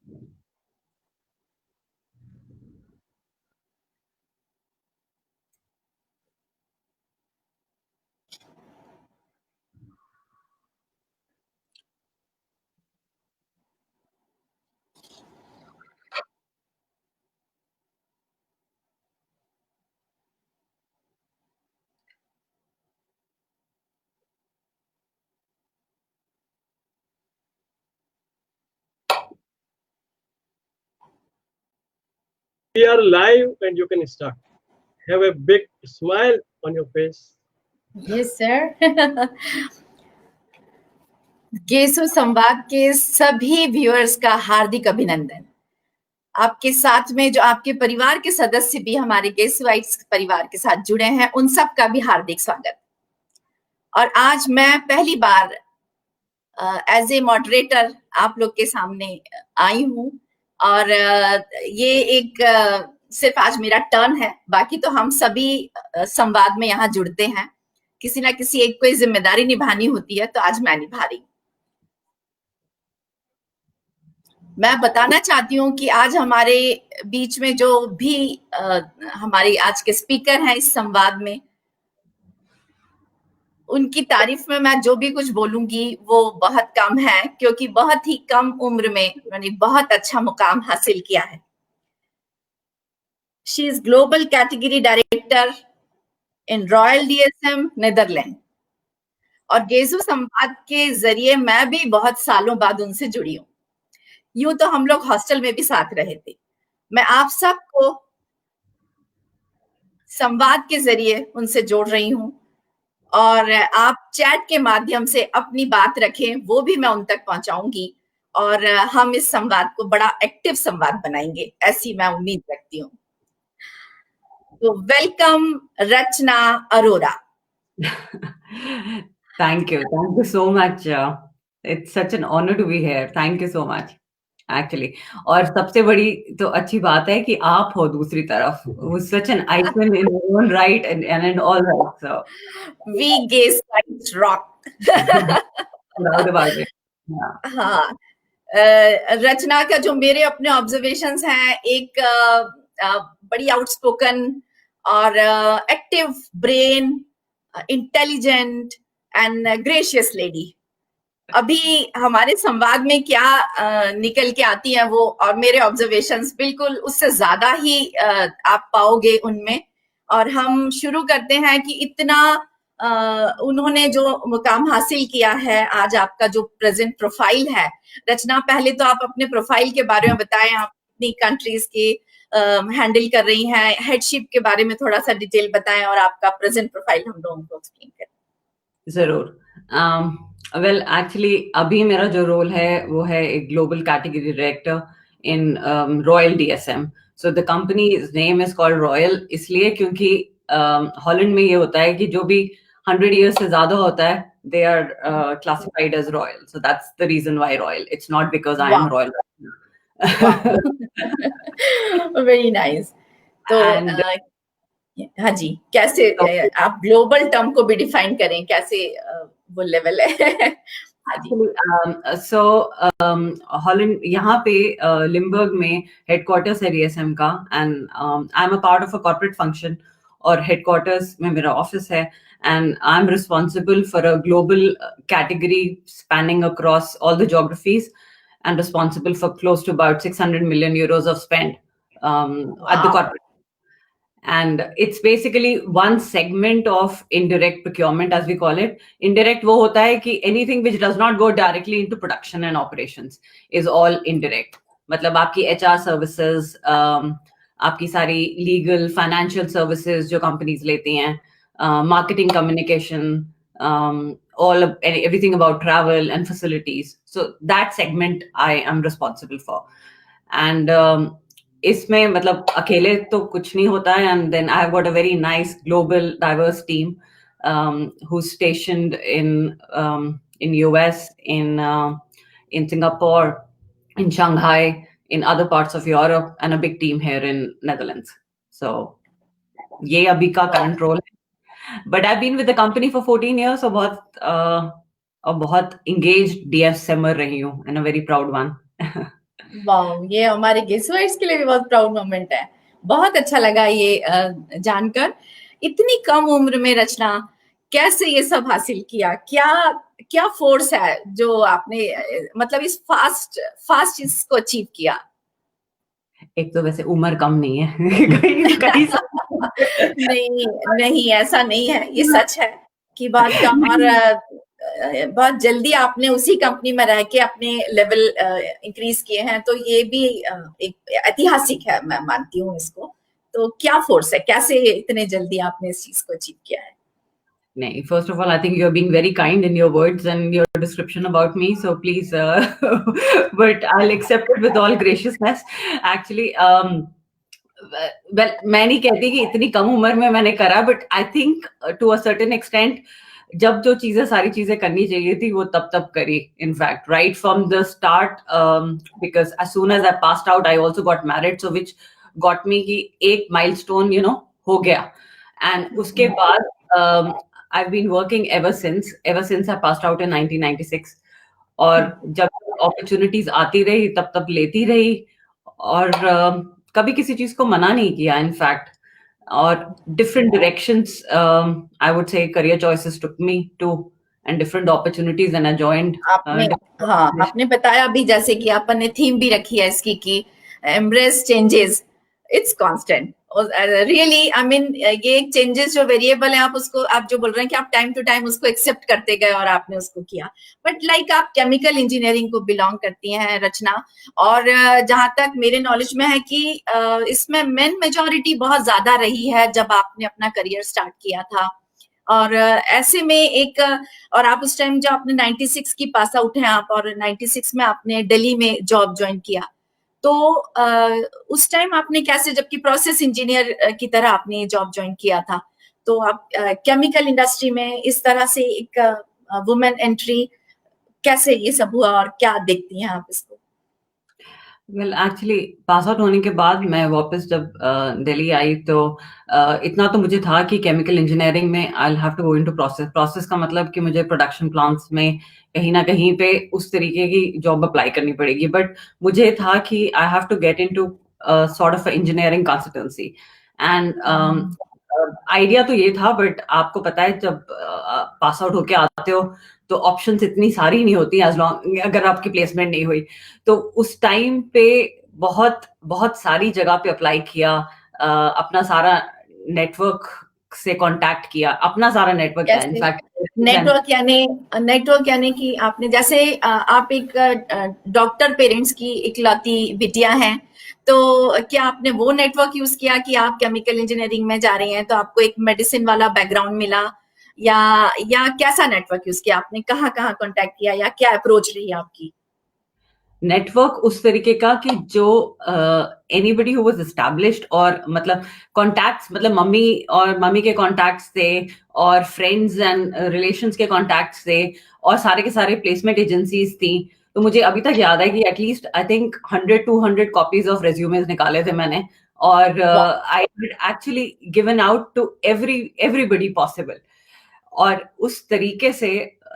We are live and you can start. Have a big smile on your face. Yes, sir. गेसो संवाद के सभी viewers का हार्दिक अभिनंदन। आपके साथ में जो आपके परिवार के सदस्य भी हमारे गेसोइट्स परिवार के साथ जुड़े हैं, उन सब का भी हार्दिक स्वागत। और आज मैं पहली बार एज ए मॉडरेटर आप लोग के सामने आई हूँ और ये एक सिर्फ आज मेरा टर्न है, बाकी तो हम सभी संवाद में यहाँ जुड़ते हैं। किसी ना किसी एक कोई जिम्मेदारी निभानी होती है, तो आज मैं निभा रही हूँ। मैं बताना चाहती हूँ कि आज हमारे बीच में जो भी हमारे आज के स्पीकर हैं इस संवाद में, उनकी तारीफ में मैं जो भी कुछ बोलूंगी वो बहुत कम है, क्योंकि बहुत ही कम उम्र में उन्होंने बहुत अच्छा मुकाम हासिल किया है। She is global category director in Royal DSM Netherland. और गेसो संवाद के जरिए मैं भी बहुत सालों बाद उनसे जुड़ी हूँ। यूं तो हम लोग हॉस्टल में भी साथ रहे थे। मैं आप सबको संवाद के जरिए उनसे जोड़ रही हूँ और आप चैट के माध्यम से अपनी बात रखें, वो भी मैं उन तक पहुंचाऊंगी और हम इस संवाद को बड़ा एक्टिव संवाद बनाएंगे, ऐसी मैं उम्मीद रखती हूँ। तो welcome Rachna Arora. Thank you so much. It's such an honor to be here. Thank you so much. Actually, और सबसे बड़ी तो अच्छी बात है कि आप हो दूसरी तरफ, who's such an icon in your own right and in all right. So we gays rock. proud about it. Yeah. हाँ, रचना का जो मेरे अपने ऑब्जर्वेशंस हैं, एक बड़ी आउटस्पोकन और active brain, intelligent and gracious lady. अभी हमारे संवाद में क्या निकल के आती है वो, और मेरे ऑब्जर्वेशंस बिल्कुल उससे ज्यादा ही आप पाओगे उनमें। और हम शुरू करते हैं कि इतना उन्होंने जो मुकाम हासिल किया है, आज आपका जो प्रेजेंट प्रोफाइल है। रचना, पहले तो आप अपने प्रोफाइल के बारे में बताएं, आप अपनी कंट्रीज के हैंडल कर रही हैं, हेडशिप के बारे में थोड़ा सा डिटेल बताएं और आपका प्रेजेंट प्रोफाइल हम लोगों को एक्सप्लेन करें। जरूर। वेल एक्चुअली अभी मेरा जो रोल है वो है एक global category director in Royal DSM. So the company name is called royal, इसलिए क्योंकि हॉलैंड में ये होता है कि जो भी 100 years से ज्यादा होता है, they are classified as royal. So that's the reason why royal. It's not because I am royal. Very nice. तो हाँ जी, कैसे आप ग्लोबल टर्म को भी डिफाइन करें, कैसे वो लेवल है? सो हॉलैंड यहाँ पे लिम्बर्ग में हेडक्वार्टर्स है डीएसएम का, and I am a part of a corporate function, और हेडक्वार्टर्स में मेरा ऑफिस है, and I'm responsible for a global category spanning across all the geographies and responsible for close to about 600 million euros of spend at the corporate. And it's basically one segment of indirect procurement, as we call it. Indirect वो होता है कि anything which does not go directly into production and operations is all indirect. मतलब आपकी HR services, आपकी सारी legal, financial services जो companies लेती हैं, marketing, communication, everything about travel and facilities. So that segment I am responsible for. And इसमें मतलब अकेले तो कुछ नहीं होता है, and then I've got a very nice global diverse team who's stationed in US, in Singapore, in Shanghai, in other parts of Europe, and a big team here in Netherlands. So ये अभी का current role है. But I've been with the company for 14 years, so बहुत engaged DSMer रही हूँ, and a very proud one. Wow, ये हमारे gestures के लिए भी बहुत प्राउड मोमेंट है। बहुत अच्छा लगा ये जानकर। इतनी कम उम्र में रचना, कैसे ये सब हासिल किया? क्या क्या फोर्स है जो आपने मतलब इस फास्ट फास्ट इसको अचीव किया? एक तो वैसे उम्र कम नहीं है कहीं कहीं नहीं, नहीं, ऐसा नहीं है, ये सच है कि बहुत कम। और बहुत जल्दी आपने उसी कंपनी में रह के अपने लेवल इंक्रीज किए हैं, तो ये भी एक ऐतिहासिक है, मैं मानती हूँ इसको। तो क्या फोर्स है, कैसे इतने जल्दी आपने इस चीज को अचीव किया है? नहीं, first of all, I think you're being very kind in your words and your description about me. So please, but I'll accept it with all graciousness. Actually, well, मैं नहीं कहती कि इतनी कम उम्र में मैंने करा, but I think to a certain extent, जब जो चीजें सारी चीजें करनी चाहिए थी वो तब करी. In fact, right from the start, because as soon as I passed out, I also got married, so which got me कि एक milestone, you know, हो गया. And उसके बाद I've been working ever since I passed out in 1996. और जब opportunities आती रही तब लेती रही, और कभी किसी चीज को मना नहीं किया इनफैक्ट. और different directions, I would say career choices took me to, and different opportunities, and I joined. आपने हाँ, आपने बताया अभी जैसे कि अपन ने थीम भी रखी है इसकी कि embrace changes, it's constant. Really I mean ये चेंजेस जो वेरिएबल है, आप उसको, आप जो बोल रहे हैं कि आप टाइम टू टाइम उसको एक्सेप्ट करते गए और आपने उसको किया। बट लाइक आप केमिकल इंजीनियरिंग को बिलोंग करती हैं रचना, और जहां तक मेरे नॉलेज में है कि इसमें मेन मेजोरिटी बहुत ज्यादा रही है जब आपने अपना करियर स्टार्ट किया था। और ऐसे में एक, और आप उस टाइम जो आपने 96 की पास आउट हैं आप, और 96 में आपने दिल्ली में जॉब ज्वाइन किया, तो उस टाइम आपने कैसे, जबकि प्रोसेस इंजीनियर की तरह आपने जॉब ज्वाइन किया था, तो आप केमिकल इंडस्ट्री में इस तरह से एक वुमेन एंट्री, कैसे ये सब हुआ और क्या देखती हैं आप इसको? वेल, एक्चुअली पास आउट होने के बाद मैं वापस जब दिल्ली आई तो इतना तो मुझे था कि केमिकल इंजीनियरिंग में I have to go into process का मतलब कि मुझे प्रोडक्शन प्लांट्स में कहीं ना कहीं पे उस तरीके की जॉब अप्लाई करनी पड़ेगी. बट मुझे था कि I have to get into sort of engineering consultancy. And idea तो ये था, बट आपको पता है जब पास आउट होके आते हो तो ऑप्शंस इतनी सारी नहीं होती एज लॉन्ग, अगर आपकी प्लेसमेंट नहीं हुई. तो उस टाइम पे बहुत बहुत सारी जगह पे अप्लाई किया, अपना सारा नेटवर्क से कांटेक्ट किया, अपना सारा नेटवर्क है इनफैक्ट. नेटवर्क यानी कि आपने जैसे आप एक डॉक्टर पेरेंट्स की इकलौती बिटिया हैं, तो क्या आपने वो नेटवर्क यूज किया कि आप केमिकल इंजीनियरिंग में जा रही हैं तो आपको एक मेडिसिन वाला बैकग्राउंड मिला, या कैसा नेटवर्क यूज किया आपने? कहाँ कहाँ कांटेक्ट किया, या क्या अप्रोच रही आपकी? नेटवर्क उस तरीके का कि जो एनीबडी हु वाज एस्टैब्लिश्ड, और मतलब कॉन्टैक्ट्स, मतलब मम्मी के कॉन्टैक्ट्स थे, और फ्रेंड्स एंड रिलेशंस के कॉन्टैक्ट्स थे, और सारे के सारे प्लेसमेंट एजेंसीज थी. तो मुझे अभी तक याद है कि at least I think 100-200 copies of resumes निकाले थे मैंने, और I did actually given out to everybody possible. और उस तरीके से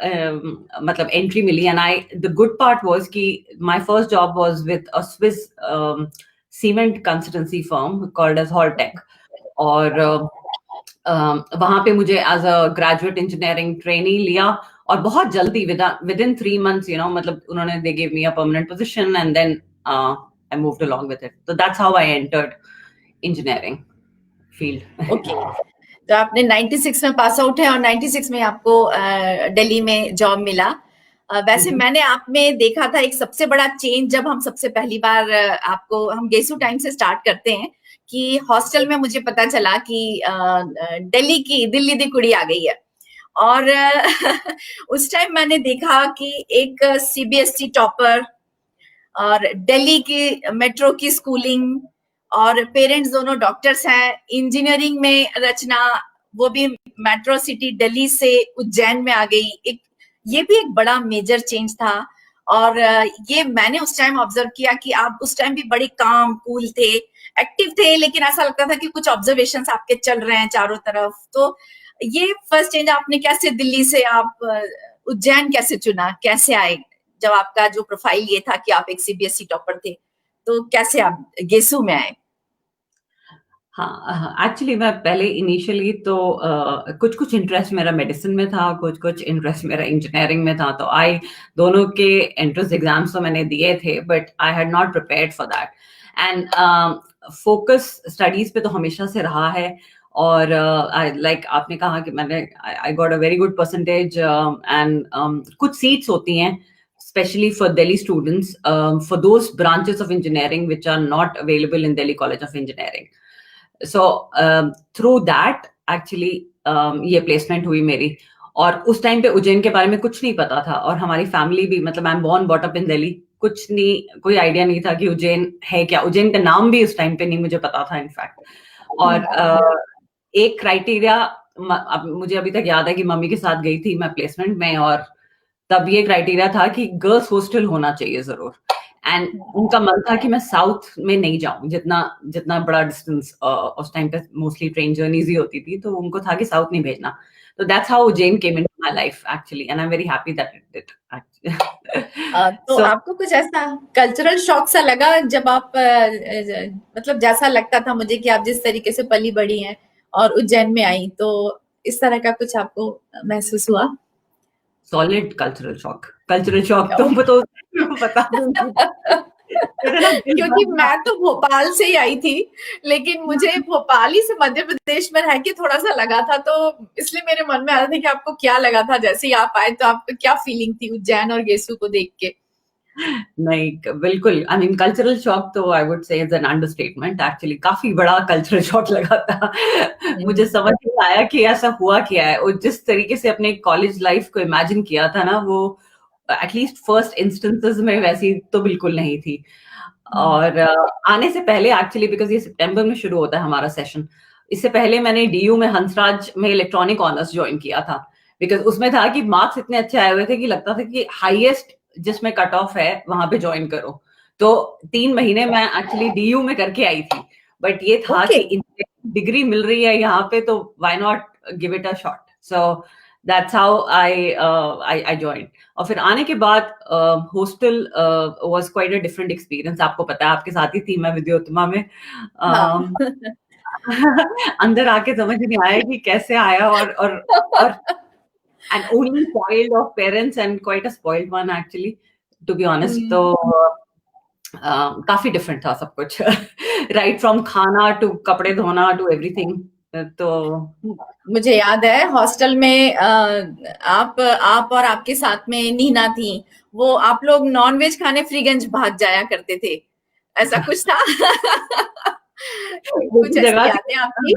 मतलब एंट्री मिली. And the good part was कि my first job was with a Swiss cement consultancy firm called as Holtech. और वहां पे मुझे एज अ ग्रेजुएट इंजीनियरिंग ट्रेनी लिया, और बहुत जल्दी within 3 months, you know, मतलब उन्होंने दे give me a permanent position, and then I moved along with it. तो that's how I entered engineering field. Okay, तो आपने 96 में पास आउट है और 96 में आपको दिल्ली में जॉब मिला। वैसे मैंने आप में देखा था एक सबसे बड़ा चेंज, जब हम सबसे पहली बार आपको, हम गेसू टाइम से स्टार्ट करते हैं, कि हॉस्टल में मुझे पता चला कि दिल्ली दी कुड़ी आ गई है। और उस टाइम मैंने देखा कि एक सीबीएसई टॉपर, और दिल्ली की मेट्रो की स्कूलिंग, और पेरेंट्स दोनों डॉक्टर्स हैं, इंजीनियरिंग में रचना, वो भी मेट्रो सिटी दिल्ली से उज्जैन में आ गई। ये भी एक बड़ा मेजर चेंज था। और ये मैंने उस टाइम ऑब्जर्व किया कि आप उस टाइम भी बड़े काम कूल थे, एक्टिव थे, लेकिन ऐसा लगता था कि कुछ ऑब्जर्वेशंस आपके चल रहे हैं चारों तरफ। तो ये फर्स्ट चेंज आपने कैसे, दिल्ली से आप उज्जैन कैसे चुना, कैसे आए जब आपका जो प्रोफाइल ये था कि आप एक सीबीएसई टॉपर थे, तो कैसे आप गेसू में आए? हाँ, एक्चुअली मैं पहले इनिशियली तो कुछ कुछ इंटरेस्ट मेरा मेडिसिन में था, कुछ कुछ इंटरेस्ट मेरा इंजीनियरिंग में था, तो आई दोनों के एंट्रेंस एग्जाम्स तो मैंने दिए थे, but I had not prepared for that. And focus studies पे तो हमेशा से रहा है, और लाइक आपने कहा कि मैंने आई got a very good percentage, and कुछ सीट्स होती हैं especially for Delhi students, for those branches of engineering which are not available in Delhi College of Engineering. So through that actually ये प्लेसमेंट हुई मेरी। और उस टाइम पे उज्जैन के बारे में कुछ नहीं पता था, और हमारी फैमिली भी, मतलब I am born brought up in Delhi, कुछ नहीं, कोई आइडिया नहीं था कि उज्जैन है क्या। उज्जैन का नाम भी उस टाइम पे नहीं मुझे पता था इनफैक्ट। और एक क्राइटेरिया मुझे अभी तक याद है कि मम्मी के साथ गई थी मैं प्लेसमेंट में, और तब ये क्राइटेरिया था कि गर्ल्स हॉस्टल होना चाहिए जरूर। एंड उनका मन था कि मैं साउथ में नहीं जाऊं, जितना बड़ा डिस्टेंस उस टाइम पे मोस्टली ट्रेन जर्नीज ही होती थी, तो उनको था कि साउथ नहीं भेजना। तो that's how Ujjain came into my life actually, and I am very happy that it did. तो आपको कुछ ऐसा कल्चरल शॉक सा लगा जब आप मतलब जैसा लगता था मुझे कि आप जिस तरीके से पली बड़ी हैं और उज्जैन में आई, तो इस तरह का कुछ आपको महसूस हुआ? सॉलिड कल्चरल शॉक तो बता दूंगी। क्योंकि मैं तो भोपाल से ही आई थी, लेकिन मुझे भोपाल ही से मध्य प्रदेश में रह के थोड़ा सा लगा था, तो इसलिए मेरे मन में आ रहा था कि आपको क्या लगा था जैसे ही आप आए, तो आपको क्या फीलिंग थी उज्जैन और गेसू को देख के? नहीं, बिल्कुल, आई मीन कल्चरल शॉक तो आई वुड से इज एन अंडरस्टेटमेंट। एक्चुअली काफी बड़ा कल्चरल शॉक लगा था। मुझे समझ नहीं आया कि ऐसा हुआ क्या है, और जिस तरीके से अपने कॉलेज लाइफ को इमेजिन किया था ना, वो एटलीस्ट फर्स्ट इंस्टेंसेस में वैसी तो बिल्कुल नहीं थी। और आने से पहले एक्चुअली, बिकॉज ये सितंबर में शुरू होता है हमारा सेशन, इससे पहले मैंने डीयू में हंसराज में इलेक्ट्रॉनिक ऑनर्स ज्वाइन किया था, बिकॉज उसमें था कि मार्क्स इतने अच्छे आए हुए थे कि लगता था कि हाईएस्ट जिसमें कट ऑफ है वहां पे ज्वाइन करो। तो 3 महीने मैं एक्चुअली डीयू में करके आई थी, बट ये था कि डिग्री मिल रही है यहाँ पे, तो why not give it a shot. So that's how I joined. और फिर आने के बाद hostel was quite a different experience. आपको पता है, आपके साथ ही थी मैं विद्योत्तमा में। अंदर आके समझ नहीं आया कि कैसे आया, और and only child of parents and quite a spoiled one actually, to be honest. तो काफी डिफरेंट था सब कुछ, राइट फ्रॉम खाना टू कपड़े धोना टू एवरीथिंग। तो मुझे याद है हॉस्टल में आप और आपके साथ में नीना थी, वो आप लोग नॉनवेज खाने फ्रीगंज भाग जाया करते थे, ऐसा कुछ था? कुछ ऐसी यादें आपकी?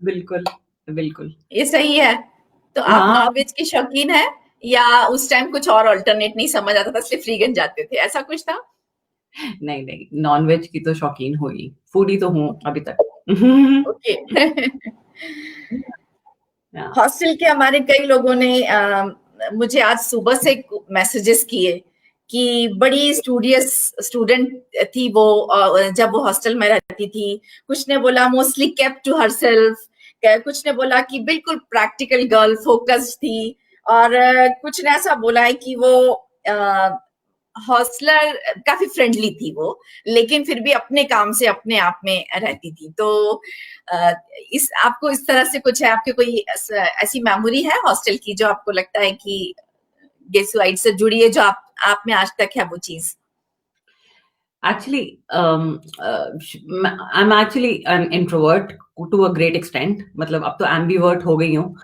बिल्कुल बिल्कुल, ये सही है। तो आप नॉनवेज की शौकीन है, या उस टाइम कुछ और अल्टरनेट नहीं समझ आता था इसलिए फ्रीगंज जाते थे, ऐसा कुछ था? नहीं, नॉनवेज की तो शौकीन हुई, फूडी तो हूँ अभी तक। ओके। हॉस्टल के हमारे कई लोगों ने मुझे आज सुबह से मैसेजेस किए कि बड़ी स्टूडियस स्टूडेंट थी वो, जब वो हॉस्टल में रहती थी। कुछ ने बोला मोस्टली केप्ट टू हरसेल्फ, कुछ ने बोला कि बिल्कुल प्रैक्टिकल गर्ल फोकस्ड थी, और कुछ ने ऐसा बोला है कि वो हॉस्टलर काफी फ्रेंडली थी वो, लेकिन फिर भी अपने काम से अपने आप में रहती थी। तो आपको इस तरह से कुछ है, आपके कोई ऐसी मेमोरी है हॉस्टल की जो आपको लगता है कि गेसुआइट से जुड़ी है, जो आप में आज तक है वो चीज? Actually, I'm actually an introvert to a great extent. मतलब अब तो ambivert हो गई हूँ,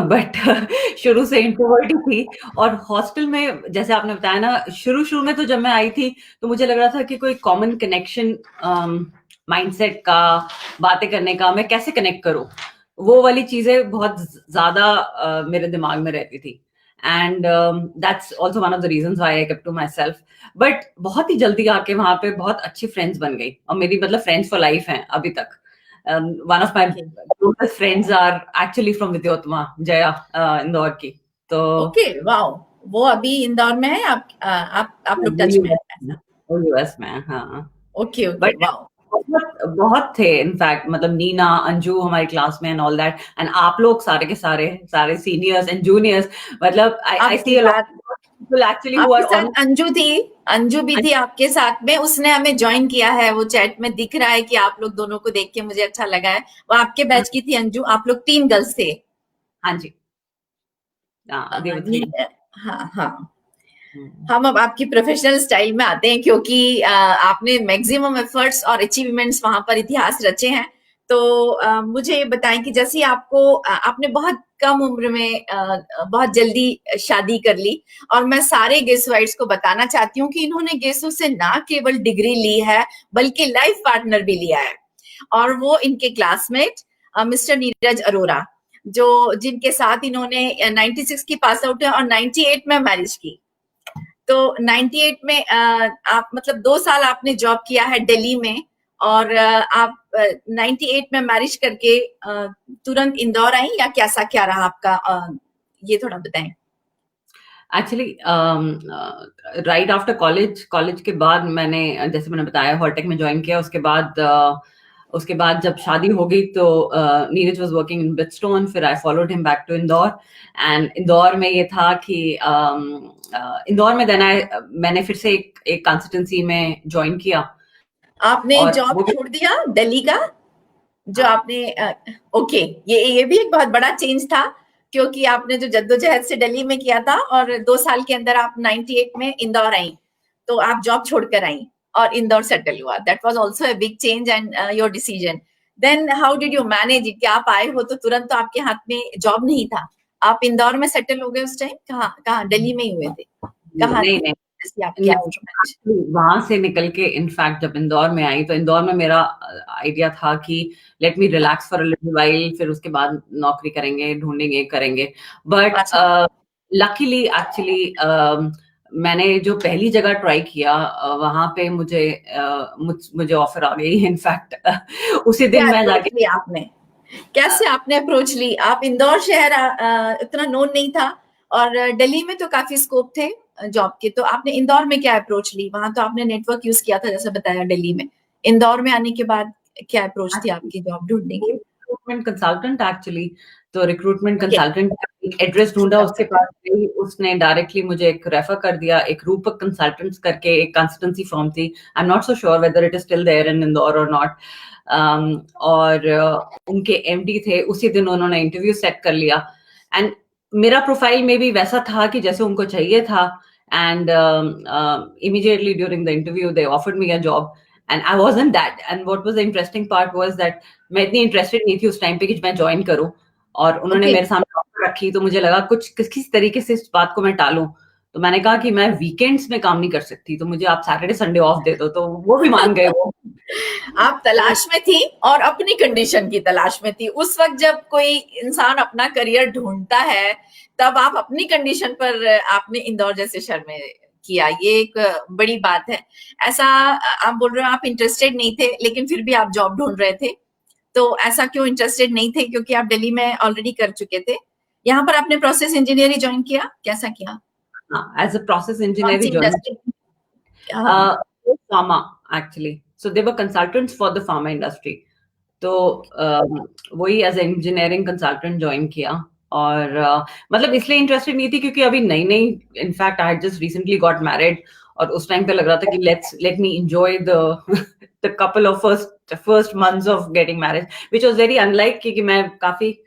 बट शुरू से इंट्रोवर्ट ही थी। और हॉस्टल में जैसे आपने बताया ना, शुरू में तो जब मैं आई थी तो मुझे लग रहा था कि कोई कॉमन कनेक्शन माइंडसेट का, बातें करने का, मैं कैसे कनेक्ट करूँ, वो वाली चीजें बहुत ज्यादा मेरे दिमाग में रहती थी। And that's also one of the reasons why I kept to myself. But बहुत ही जल्दी आके वहां पे बहुत अच्छी फ्रेंड्स बन गई, और मेरी मतलब फ्रेंड्स फॉर लाइफ हैं अभी तक। one of my closest friends are actually from Vidyottama, Jaya, Indore की। तो ओके, वाओ, वो अभी इंदौर में है? आप लोग टच में हैं? वो यूएस में है, हाँ। ओके, वाओ, बहुत थे इनफैक्ट, मतलब नीना, अंजू हमारी क्लास में, एंड ऑल दैट, एंड आप लोग सारे के सारे सीनियर्स एंड जूनियर्स, मतलब आई सी people actually who आपके are on. साथ अंजू भी थी आपके साथ में, उसने हमें ज्वाइन किया है, वो चैट में दिख रहा है कि आप लोग दोनों को देख के मुझे अच्छा लगा है। वो आपके बैच की थी अंजू, आप लोग 3 गर्ल्स थे। हाँ जी, they were 3. हाँ हाँ। हम अब आपकी प्रोफेशनल स्टाइल में आते हैं, क्योंकि आपने मैक्सिमम एफर्ट्स और अचीवमेंट्स वहां पर इतिहास रचे हैं। तो मुझे ये बताएं कि जैसे आपने बहुत कम उम्र में बहुत जल्दी शादी कर ली, और मैं सारे गेस्ट वाइट्स को बताना चाहती हूँ कि इन्होंने गेस्टों से ना केवल डिग्री ली है बल्कि लाइफ पार्टनर भी लिया है, और वो इनके क्लासमेट मिस्टर नीरज अरोरा, जिनके साथ इन्होंने 96 की पास आउट है और 98 में मैरिज की। तो 98 में आप मतलब 2 साल आपने जॉब किया है दिल्ली में, और आप 98 में मैरिज करके तुरंत इंदौर आई, या कैसा क्या रहा आपका, ये थोड़ा बताएं। एक्चुअली राइट आफ्टर कॉलेज के बाद मैंने, जैसे मैंने बताया, हॉलटेक में ज्वाइन किया। उसके बाद जब शादी हो गई तो Neeraj was working in Bitstone, फिर I followed him back to Indore. एंड इंदौर में ये था कि इंदौर में मैंने फिर से एक कंसल्टेंसी में ज्वाइन किया। आपने जॉब छोड़ दिया दिल्ली का, जो आपने ओके, ये भी एक बहुत बड़ा चेंज था, क्योंकि आपने जो जद्दोजहद से दिल्ली में किया था और 2 साल के अंदर आप 98 में इंदौर आई, तो आप जॉब छोड़कर आई और इंदौर सेटल हुआ। That was also a big change and your decision. Then how did you manage it? क्या आप आए हो तो तुरंत तो आपके हाथ में जॉब नहीं था, आप इंदौर में सेटल हो गए उस टाइम? कहाँ दिल्ली में ही हुए थे? कहाँ? नहीं, वहां से निकल के इनफैक्ट जब इंदौर में आई तो इंदौर में मेरा आइडिया था कि let me relax for a little while, फिर उसके बाद नौकरी ढूंढेंगे करेंगे। बट लकीली एक्चुअली मैंने जो पहली जगह ट्राई किया वहां पे मुझे ऑफर आ गई। इनफैक्ट उसी दिन मैं जाके आपने कैसे आपने अप्रोच ली? आप इंदौर शहर इतना नोन नहीं था, और दिल्ली में तो काफी स्कोप थे जॉब के, तो आपने इंदौर में क्या अप्रोच ली? वहां तो आपने नेटवर्क यूज किया था जैसे बताया दिल्ली में, इंदौर में आने के बाद क्या अप्रोच थी आपकी जॉब ढूंढने की? रिक्रूटमेंट कंसल्टेंट एक्चुअली, तो रिक्रूटमेंट कंसल्टेंट एड्रेस ढूंढा, उसके पास गई, उसने डायरेक्टली मुझे एक रेफर कर दिया। एक रूपक कंसल्टेंट्स करके एक कंसल्टेंसी फर्म थी, I am not so sure whether it is still there in Indore और नॉट। और उनके एमडी थे, उसी दिन उन्होंने इंटरव्यू सेट कर लिया। एंड मेरा प्रोफाइल में भी वैसा था कि जैसे उनको चाहिए था। And immediately during the interview they offered me a job and I wasn't that, and what was the interesting part was that मैं इतनी इंटरेस्टेड नहीं थी उस टाइम पे कि मैं ज्वाइन करूं, और उन्होंने मेरे सामने ऑफर रखी तो मुझे लगा किस तरीके से इस बात को मैं टालूं। तो मैंने कहा कि मैं वीकेंड्स में काम नहीं कर सकती, तो मुझे आप सैटरडे संडे ऑफ दे दो, तो वो भी मान गए। वो आप तलाश में थी और अपनी कंडीशन की तलाश में थी। उस वक्त जब कोई इंसान अपना करियर ढूंढता है तब आप अपनी कंडीशन पर आपने इंदौर जैसे शहर में किया, ये एक बड़ी बात है। ऐसा आप बोल रहे हो आप इंटरेस्टेड नहीं थे, लेकिन फिर भी आप जॉब ढूंढ रहे थे, तो ऐसा क्यों इंटरेस्टेड नहीं थे? क्योंकि आप दिल्ली में ऑलरेडी कर चुके थे। यहाँ पर आपने प्रोसेस इंजीनियरिंग ज्वाइन किया, कैसा किया? As a process engineer, pharma actually. So they were consultants for the pharma industry. तो वही as a engineering consultant join किया। और मतलब इसलिए इंटरेस्टेड नहीं थी क्योंकि अभी नई in fact I just recently got married, और उस टाइम पे लग रहा था कि let me enjoy the couple of first months of getting married, which was very unlike, क्योंकि मैं काफी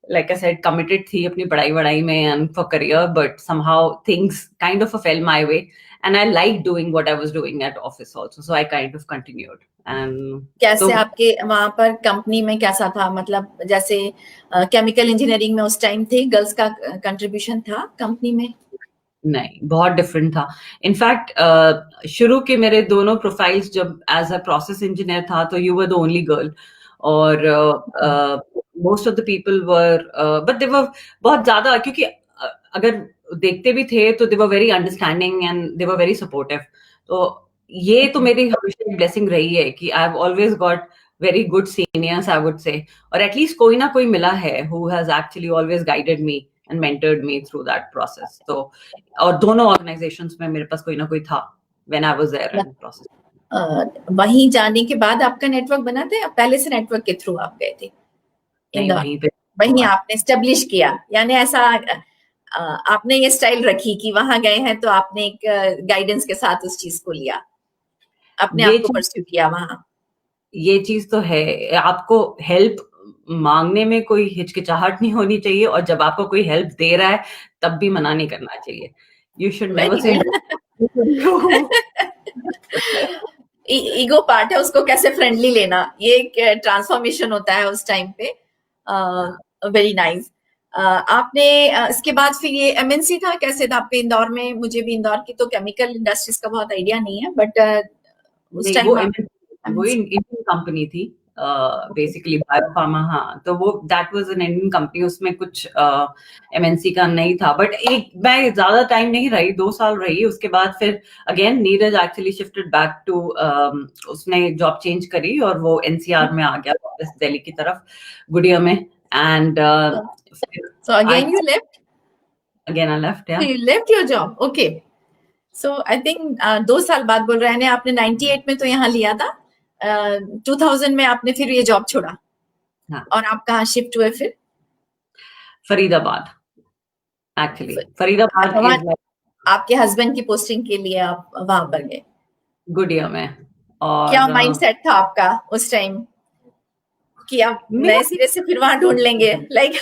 like I said committed थी अपनी पढ़ाई में and for career, but somehow things kind of fell my way and I liked doing what I was doing at office also, so I kind of continued. And कैसे आपके वहां पर company में कैसा था? मतलब जैसे केमिकल इंजीनियरिंग में उस टाइम थे, गर्ल्स का कंट्रीब्यूशन था कंपनी में? नहीं, बहुत डिफरेंट था। इनफैक्ट शुरू के मेरे दोनों प्रोफाइल्स जब एज अ प्रोसेस इंजीनियर था तो you were the only girl, और most of the people were but they were बहुत ज्यादा, क्योंकि अगर देखते भी थे तो they were very understanding and they were very supportive. तो ये तो मेरी हमेशा ब्लेसिंग रही है कि I have always got very good seniors, I would say, और at least कोई ना कोई मिला है who has actually always guided me and mentored me through that process. तो और दोनों organizations में मेरे पास कोई ना कोई था when I was there in the process. वहीं जाने के बाद आपका नेटवर्क बना था या पहले से नेटवर्क के थ्रू आप गए थे? नहीं, वहीं आपने एस्टेब्लिश किया, यानी ऐसा आपने ये स्टाइल रखी कि वहां गए हैं तो आपने एक गाइडेंस के साथ उस चीज को लिया, अपने आप को परस्यू किया वहां? ये चीज तो है, आपको हेल्प मांगने में कोई हिचकिचाहट नहीं होनी चाहिए, और जब आपको कोई हेल्प दे रहा है तब भी मना नहीं करना चाहिए. You should never say ego part है, उसको कैसे फ्रेंडली लेना, ये एक ट्रांसफॉर्मेशन होता है उस टाइम पे. Very nice. आपने इसके बाद फिर ये एमएनसी था, कैसे था आपके इंदौर में? मुझे भी इंदौर की तो केमिकल इंडस्ट्रीज का बहुत आइडिया नहीं है, बट उस टाइम वो इंडियन कंपनी थी बेसिकली, बायोफार्मा. हाँ, तो वो that was an Indian company, उसमें कुछ एमएनसी का नहीं था. बट मैं ज्यादा टाइम नहीं रही, 2 साल रही. उसके बाद फिर again Neeraj actually shifted back to, उसने जॉब चेंज करी और वो एनसीआर में आ गया वापस दिल्ली की तरफ, गुड़िया में. And so again you left? Again I left, yeah. So you left your job, okay. So I think 2 साल बाद बोल रहे हैं आपने 98 में तो यहाँ लिया था, 2000 में आपने फिर ये जॉब छोड़ा. हाँ. और आप कहाँ शिफ्ट हुए फिर? फरीदाबाद. एक्चुअली फरीदाबाद आपके हस्बैंड की पोस्टिंग के लिए आप वहां पर गए, गुड़िया में. और क्या माइंडसेट था आपका उस टाइम कि आप नए सिरे से फिर वहां ढूंढ लेंगे? लाइक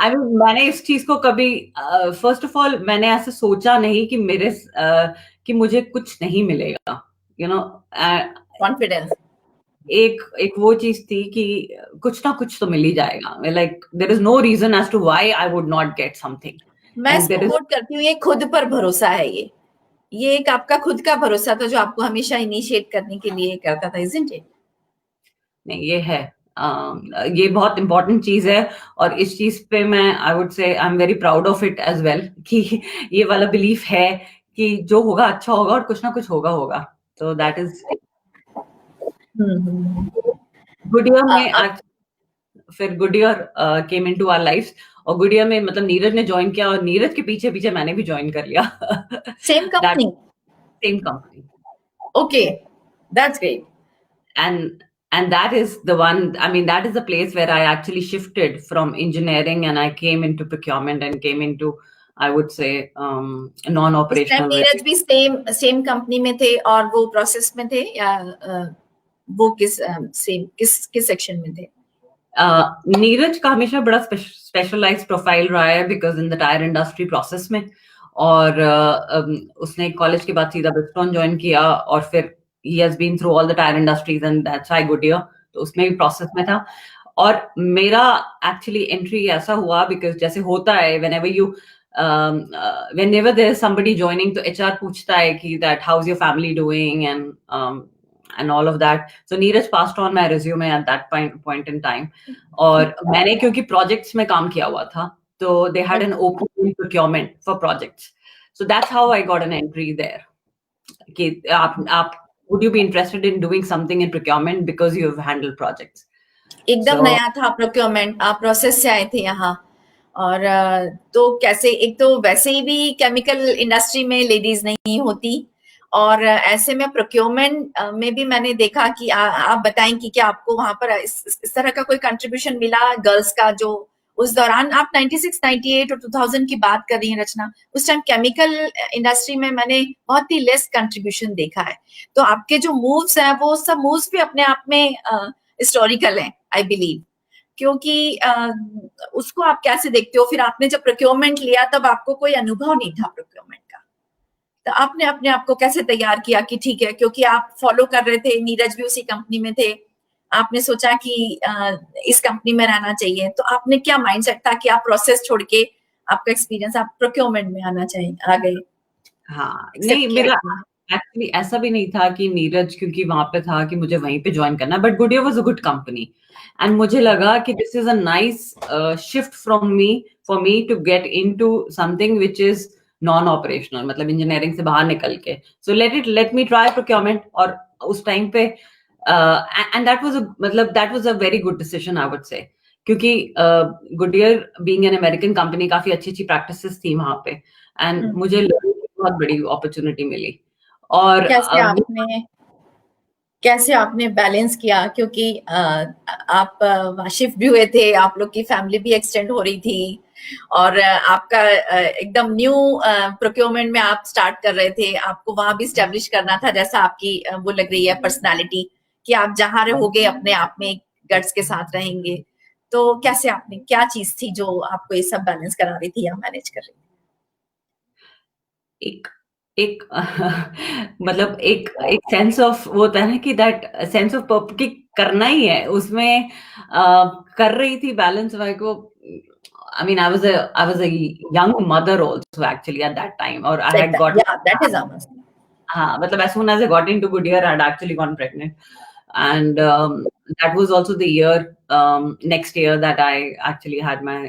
मैंने इस चीज को कभी, फर्स्ट ऑफ ऑल मैंने ऐसे सोचा नहीं कि कि मुझे कुछ नहीं मिलेगा, यू नो. कॉन्फिडेंस एक वो चीज थी कि कुछ ना कुछ तो मिल ही जाएगा. Like there is no reason as to why I would not get something. मैं सपोर्ट करती हूँ, ये खुद पर भरोसा है. ये एक आपका खुद का भरोसा था जो आपको हमेशा इनिशिएट करने के लिए करता था, इजंट इट? नहीं, ये है, ये बहुत इंपॉर्टेंट चीज है. और इस चीज पे मैं I would say I am very proud of it as well, कि ये वाला बिलीफ है कि जो होगा अच्छा होगा और कुछ ना कुछ होगा. तो दैट इज गुड़िया में. फिर गुड़िया केम इनटू आवर लाइफ्स, और गुड़िया में मतलब नीरज ने ज्वाइन किया और नीरज के पीछे पीछे मैंने भी ज्वाइन कर लिया. Same company? Okay, that's great. And that is the one, I mean, that is the place where I actually shifted from engineering and I came into procurement and came into, I would say, non-operational. Neeraj भी same company में थे और वो process में थे, या वो किस सेक्शन में थे? नीरज का हमेशा बड़ा स्पेशलाइज्ड प्रोफाइल रहा है, because in the tyre industry process में. और उसने कॉलेज के बाद सीधा ब्रिस्टॉन ज्वाइन किया, और फिर he has been through all the tire industries and that's why Goodyear, तो उसमें भी प्रोसेस में था. और मेरा एक्चुअली एंट्री ऐसा हुआ बिकॉज जैसे होता है whenever there is somebody joining, तो HR पूछता है कि that how's your family doing and all of that. So Neeraj passed on my resume at that point in time. और मैंने क्योंकि प्रोजेक्ट्स में काम किया हुआ था, तो they had an open procurement for projects. So that's how I got an entry there. कि आप would you be interested in doing something in procurement because you have handled projects? एकदम नया था प्रोक्योरमेंट, आप प्रोसेस से आए थे यहाँ. और तो कैसे, एक तो वैसे ही भी केमिकल इंडस्ट्री में लेडीज नहीं होती, और ऐसे में प्रोक्योरमेंट में भी मैंने देखा कि आप बताएं कि क्या आपको वहां पर इस तरह का कोई कंट्रीब्यूशन मिला गर्ल्स का? जो उस दौरान आप 96, 98 और 2000 की बात कर रही हैं रचना, उस टाइम केमिकल इंडस्ट्री में मैंने बहुत ही लेस कंट्रीब्यूशन देखा है. तो आपके जो मूव्स हैं वो सब मूव्स भी अपने आप में हिस्टोरिकल हैं, आई बिलीव. क्योंकि उसको आप कैसे देखते हो? फिर आपने जब प्रोक्योरमेंट लिया तब आपको कोई अनुभव नहीं था प्रोक्योरमेंट का, तो आपने अपने आप को कैसे तैयार किया कि ठीक है, क्योंकि आप फॉलो कर रहे थे, नीरज भी उसी कंपनी में थे, आपने सोचा कि इस कंपनी में रहना चाहिए, तो आपने क्या माइंडसेट था कि आप प्रोसेस छोड़ के, आपका एक्सपीरियंस, आप प्रोक्योरमेंट में आ गए? हाँ, नहीं, मेरा एक्चुअली ऐसा भी नहीं था कि नीरज क्योंकि वहां पे था कि मुझे वहीं पे ज्वाइन करना, बट गुडिया was a good company and मुझे लगा कि this is a nice shift for me to get into something which is non operational, मतलब इंजीनियरिंग से बाहर निकल के. So let me try procurement. और उस टाइम पे and that was a very good decision, I would say, क्योंकि Goodyear being an American company, काफी अच्छी प्रैक्टिसेस थी वहां पे, एंड मुझे बहुत बड़ी अपॉर्चुनिटी मिली. और कैसे आपने कैसे आपने बैलेंस किया, क्योंकि आप वाशिफ भी हुए थे, आप लोग की फैमिली भी एक्सटेंड हो रही थी, और आपका एकदम न्यू प्रोक्योरमेंट में आप स्टार्ट कर रहे थे, आपको वहां भी स्टेब्लिश करना था, जैसा आपकी वो लग रही है पर्सनालिटी कि आप जहां रहोगे अपने आप में गट्स के साथ रहेंगे। तो कैसे आपने, क्या चीज थी जो आपको ये सब बैलेंस करा रही थी या मैनेज कर रही थी? एक एक मतलब एक सेंस ऑफ वो होता है ना कि दैट सेंस ऑफ पर्पस कि करना ही है उसमें कर रही थी बैलेंस भाई को। I mean, I was a young mother also actually at that time, or I Like had that. got Yeah, that is honest. हाँ मतलब as soon as I got into good year, I had actually gotten pregnant, and that was also the year next year that I actually had my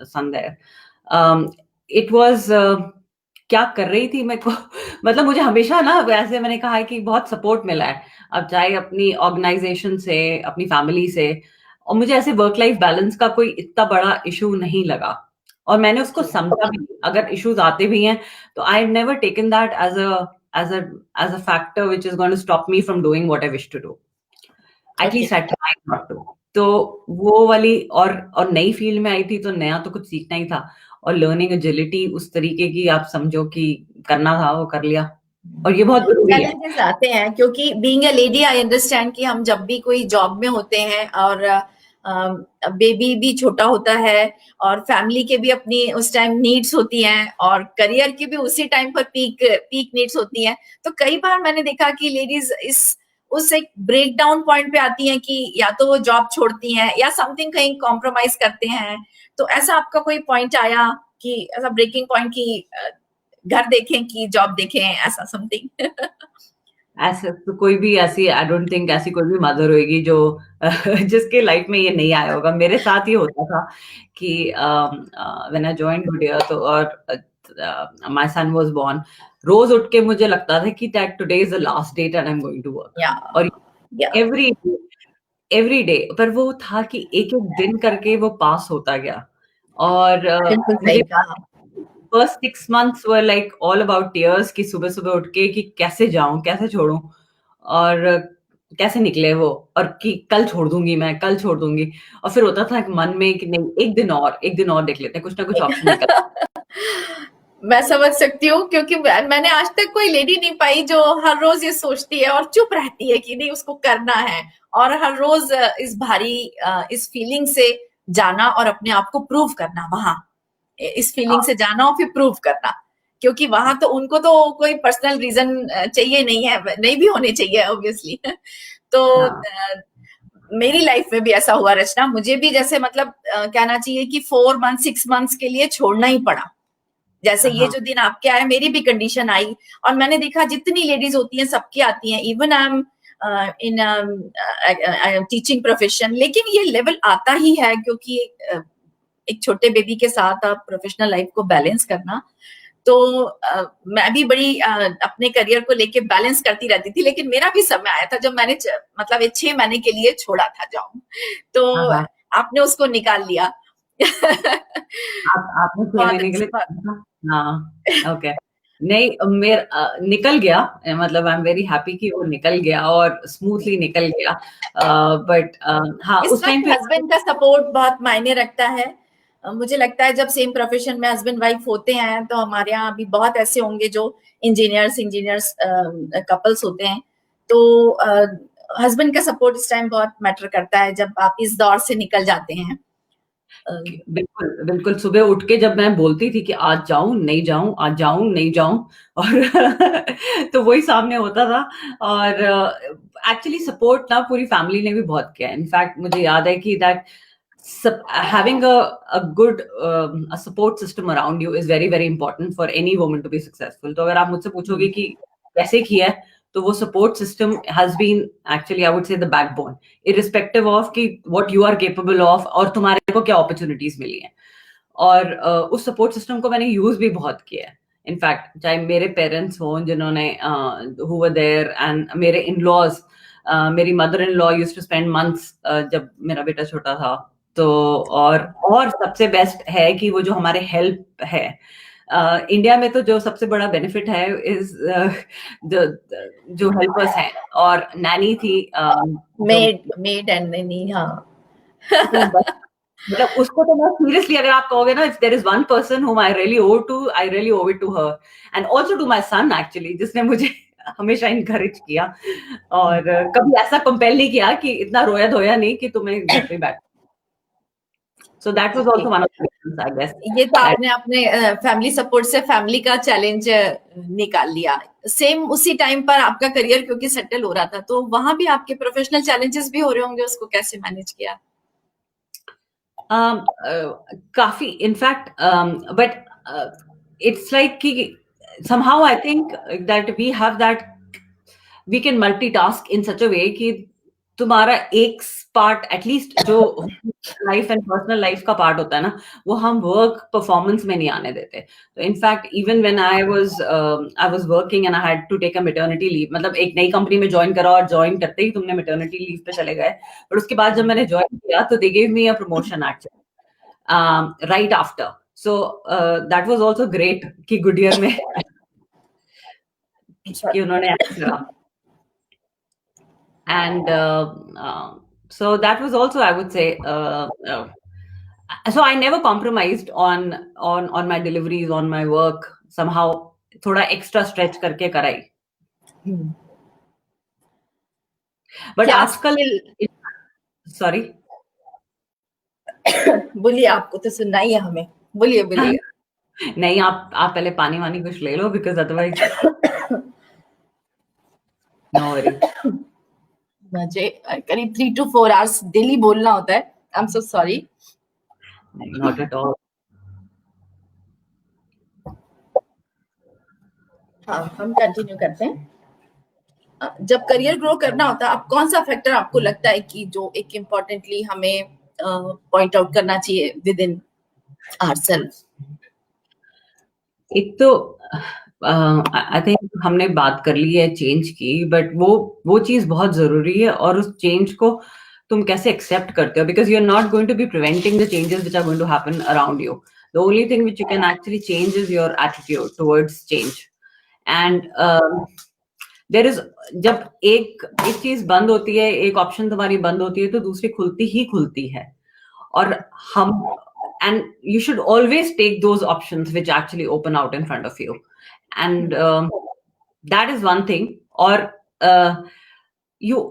son there. It was क्या कर रही थी मेरे को मतलब मुझे हमेशा ना वैसे मैंने कहा है कि बहुत सपोर्ट मिला है, अब चाहे अपनी ऑर्गेनाइजेशन से, अपनी फैमिली से, और मुझे ऐसे वर्क लाइफ बैलेंस का कोई इतना बड़ा इशू नहीं लगा, और मैंने उसको समझा भी। अगर इश्यूज आते भी हैं तो I never taken that as a factor which is going to stop me from doing what I wish to do. At least I tried not to. तो वो वाली और नई फील्ड में आई थी तो नया तो कुछ सीखना ही था, और लर्निंग एजिलिटी उस तरीके की आप समझो कि करना था वो कर लिया, और ये बहुत जरूरी है। चैलेंजेस आते हैं क्योंकि being a lady I understand कि हम जब भी कोई जॉब में होते हैं और बेबी भी छोटा होता है और फैमिली के भी अपनी उस टाइम नीड्स होती हैं और करियर की भी उसी टाइम पर पीक नीड्स होती हैं, तो कई बार मैंने देखा कि लेडीज उस एक ब्रेक डाउन पॉइंट पे आती हैं कि या तो वो जॉब छोड़ती हैं या समथिंग कहीं कॉम्प्रोमाइज करते हैं। तो ऐसा आपका कोई पॉइंट आया कि ऐसा ब्रेकिंग पॉइंट की घर देखें कि जॉब देखें, ऐसा समथिंग? ऐसा तो कोई भी ऐसी आई डोंट थिंक ऐसी कोई भी मदर होगी जो जिसके लाइफ में ये नहीं आया होगा। मेरे साथ ही होता था कि व्हेन आई जॉइंड गुडिया तो और माय सन वाज बोर्न, रोज उठ के मुझे लगता था कि that today is the last day and I am going to work, और एवरी डे पर वो था कि एक एक दिन करके वो पास होता गया, और मुझे first 6 months were like all about tears कि सुबह सुबह उठ के कि कैसे जाऊं कैसे छोड़ूं, और कैसे निकले वो, और कि कल छोड़ दूंगी मैं, कल छोड़ दूंगी, और फिर होता था एक मन में कि नहीं एक दिन और देख लेते हैं, कुछ ना कुछ ऑप्शन निकल। मैं समझ सकती हूँ क्योंकि मैंने आज तक कोई लेडी नहीं पाई जो हर रोज ये सोचती है और चुप रहती है कि नहीं उसको करना है, और हर रोज इस भारी इस फीलिंग से जाना और अपने आप को प्रूव करना, वहां इस फीलिंग से जाना और फिर प्रूव करना, क्योंकि वहां तो उनको तो कोई पर्सनल रीजन चाहिए नहीं है, नहीं भी होने चाहिए ऑब्वियसली। तो मेरी लाइफ में भी ऐसा हुआ रचना, मुझे भी जैसे मतलब कहना चाहिए कि 4 months 6 months के लिए छोड़ना ही पड़ा। जैसे ये जो दिन आपके आए मेरी भी कंडीशन आई, और मैंने देखा जितनी लेडीज होती हैं सबकी आती हैं, even I am in teaching profession, लेकिन ये लेवल आता ही है क्योंकि एक छोटे बेबी के साथ आप प्रोफेशनल लाइफ को बैलेंस करना, तो मैं भी बड़ी अपने करियर को लेके बैलेंस करती रहती थी, लेकिन मेरा भी समय आया था जब मैंने मतलब 6 महीने के लिए छोड़ा था जॉब, तो आपने उसको निकाल लिया। आपने 6 महीने के लिए हाँ ओके नहीं मेरा निकल गया, मतलब आई एम वेरी हैप्पी कि वो निकल गया और स्मूथली निकल गया, बट हाँ उस टाइम पे हस्बैंड का सपोर्ट बहुत मायने रखता है। मुझे लगता है जब सेम प्रोफेशन में हस्बैंड वाइफ होते हैं तो हमारे यहाँ अभी बहुत ऐसे होंगे जो इंजीनियर्स कपल्स होते हैं, तो हस्बैंड का सपोर्ट इस टाइम बहुत मैटर करता है जब आप इस दौर से निकल जाते हैं। बिल्कुल बिल्कुल, सुबह उठ के जब मैं बोलती थी कि आज जाऊं नहीं जाऊं, आज जाऊं नहीं जाऊं, और तो वही सामने होता था, और एक्चुअली सपोर्ट ना पूरी फैमिली ने भी बहुत किया। इनफैक्ट मुझे याद है कि that having a good support system around you is very very important for any woman to be successful. तो अगर आप मुझसे पूछोगे कि कैसे किया है, तो वो support system has been actually I would say the backbone, irrespective of कि what you are capable of और तुम्हारे को क्या अपॉर्चुनिटीज मिली हैं, और उस सपोर्ट सिस्टम को मैंने यूज भी बहुत किया है। इनफैक्ट चाहे मेरे पेरेंट्स हों जिन्होंने हु वर देयर, एंड मेरे इन लॉज, मेरी mother in law used to spend months जब मेरा बेटा छोटा था, तो और सबसे बेस्ट है कि वो जो हमारे हेल्प है इंडिया में तो जो सबसे बड़ा बेनिफिट है इज जो हेल्पर्स हैं, और नैनी थी, मेड एंड नहीं, हाँ। तो मतलब उसको तो मैं सीरियसली, अगर आप कहोगे ना, if there is one person whom I really owe to, I really owe it to her, and also to my son actually, जिसने मुझे हमेशा इनकरेज किया और कभी ऐसा कंपेल नहीं किया कि इतना रोया धोया नहीं कि तुम्हें घर पे बैठ। So that was also one of the reasons, I guess. ये तो आपने अपने फैमिली सपोर्ट से फैमिली का चैलेंज निकाल लिया। सेम उसी टाइम पर आपका करियर क्योंकि सेटल हो रहा था, तो वहां भी आपके प्रोफेशनल चैलेंजेस भी हो रहे होंगे, उसको कैसे मैनेज किया? काफी, इनफैक्ट, बट it's like कि somehow I think that we have that, we can multitask in such a way कि तुम्हारा एक पार्ट एटलीस्ट जो लाइफ एंड पर्सनल लाइफ का पार्ट होता है ना, वो हम वर्क परफॉर्मेंस में नहीं आने देते। तो in fact even when I was working and I had to take a maternity leave, मतलब एक नई कंपनी में ज्वाइन करा और ज्वाइन करते ही तुमने मैटरनिटी लीव पे चले गए, और उसके बाद जब मैंने ज्वाइन किया तो they gave me a promotion actually right after. So that was also great कि गुडियर में कि उन्होंने actually, and so that was also, I would say, so I never compromised on my deliveries, on my work. Somehow thoda extra stretch karke karai. But आजकल, sorry, बोलिए, आपको तो सुनना ही है हमें, बोलिए बोलिए। नहीं, आप पहले पानी वानी कुछ ले लो, because otherwise no worry. मुझे करीब 3 to 4 आवर्स डेली बोलना होता है। I am so sorry. Not at all. हाँ, हम कंटिन्यू करते हैं। जब करियर ग्रो करना होता है, अब कौन सा फैक्टर आपको लगता है कि जो एक इम्पोर्टेंटली हमें पॉइंट आउट करना चाहिए विद इन आवरसेल्फ? एक तो आई थिंक हमने बात कर ली है चेंज की, बट वो चीज बहुत जरूरी है, और उस चेंज को तुम कैसे एक्सेप्ट करते हो, because you are not going to be preventing the changes which are going to happen around you. The only thing which you can actually change is your attitude towards change. And there is, जब एक चीज बंद होती है, एक option तुम्हारी बंद होती है, तो दूसरी खुलती है। और हम, and you should always take those options which actually open out in front of you, and that is one thing. और you,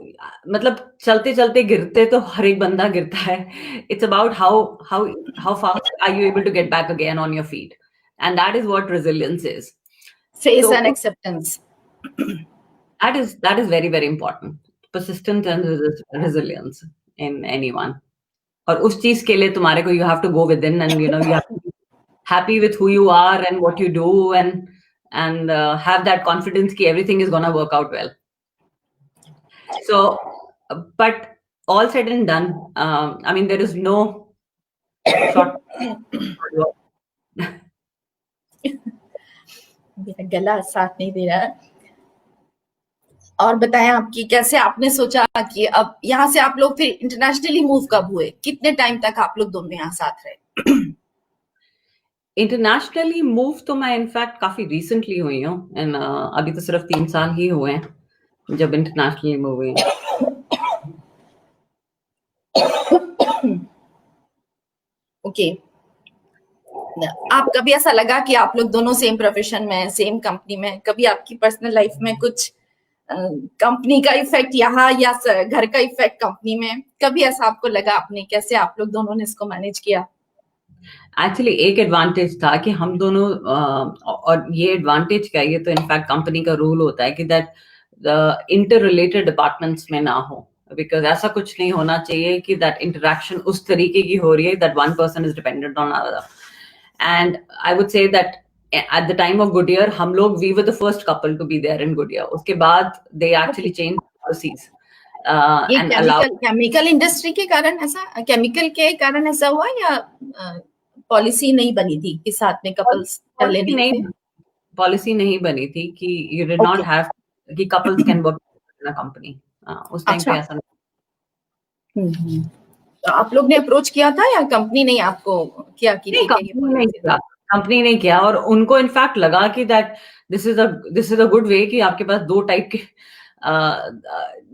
मतलब चलते चलते गिरते तो हर एक बंदा गिरता है। It's about how fast are you able to get back again on your feet, and that is what resilience is. Face and acceptance. That is very, very important. Persistence and resilience in anyone. और उस चीज के लिए तुम्हारे को, you have to go within, and you know, you have to be happy with who you are and what you do, and have that confidence कि everything is gonna work out well. So, but all said and done, I mean, there is no short. मेरा गला साथ नहीं दे रहा है। और बताएं आपकी, कैसे आपने सोचा कि अब यहाँ से आप लोग फिर इंटरनेशनली मूव कब हुए? कितने टाइम तक आप लोग दोनों यहाँ साथ रहे? इंटरनेशनली मूव तो मैं इनफैक्ट काफी रिसेंटली हुई हूँ, एंड अभी तो सिर्फ 3 साल ही हुए हैं जब इंटरनेशनली मूव हुई। ओके। आप कभी ऐसा लगा कि आप लोग दोनों सेम प्रोफेशन में, सेम कंपनी में, कभी आपकी पर्सनल लाइफ में कुछ कंपनी का इफेक्ट यहाँ या घर का इफेक्ट कंपनी में, कभी ऐसा आपको लगा? आपने कैसे आप लोग दोनों ने इसको मैनेज किया? एक्चुअली एक एडवांटेज था कि हम दोनों, और ये एडवांटेज क्या है, ये तो इनफैक्ट कंपनी का रूल होता है कि दैट इंटर रिलेटेड डिपार्टमेंट्स में ना हो, बिकॉज ऐसा कुछ नहीं होना चाहिए कि दैट इंटरेक्शन उस तरीके की हो रही है that one person is dependent on other. And I would say that at the time of Goodyear, हम लोग, we were the first couple to be there in Goodyear. उसके बाद they actually changed policies. ये chemical industry के कारण ऐसा, chemical के कारण ऐसा हुआ, या पॉलिसी नहीं बनी थी कि साथ में कपल्स पहले नहीं? पॉलिसी नहीं बनी थी कि you did not have कि couples can work in a company. उस टाइम पे ऐसा नहीं। तो आप लोग ने अप्रोच किया था या कंपनी ने आपको किया? कि कंपनी नहीं किया, कंपनी ने किया, और उनको इनफैक्ट लगा कि that this is a good way कि आपके पास दो टाइप के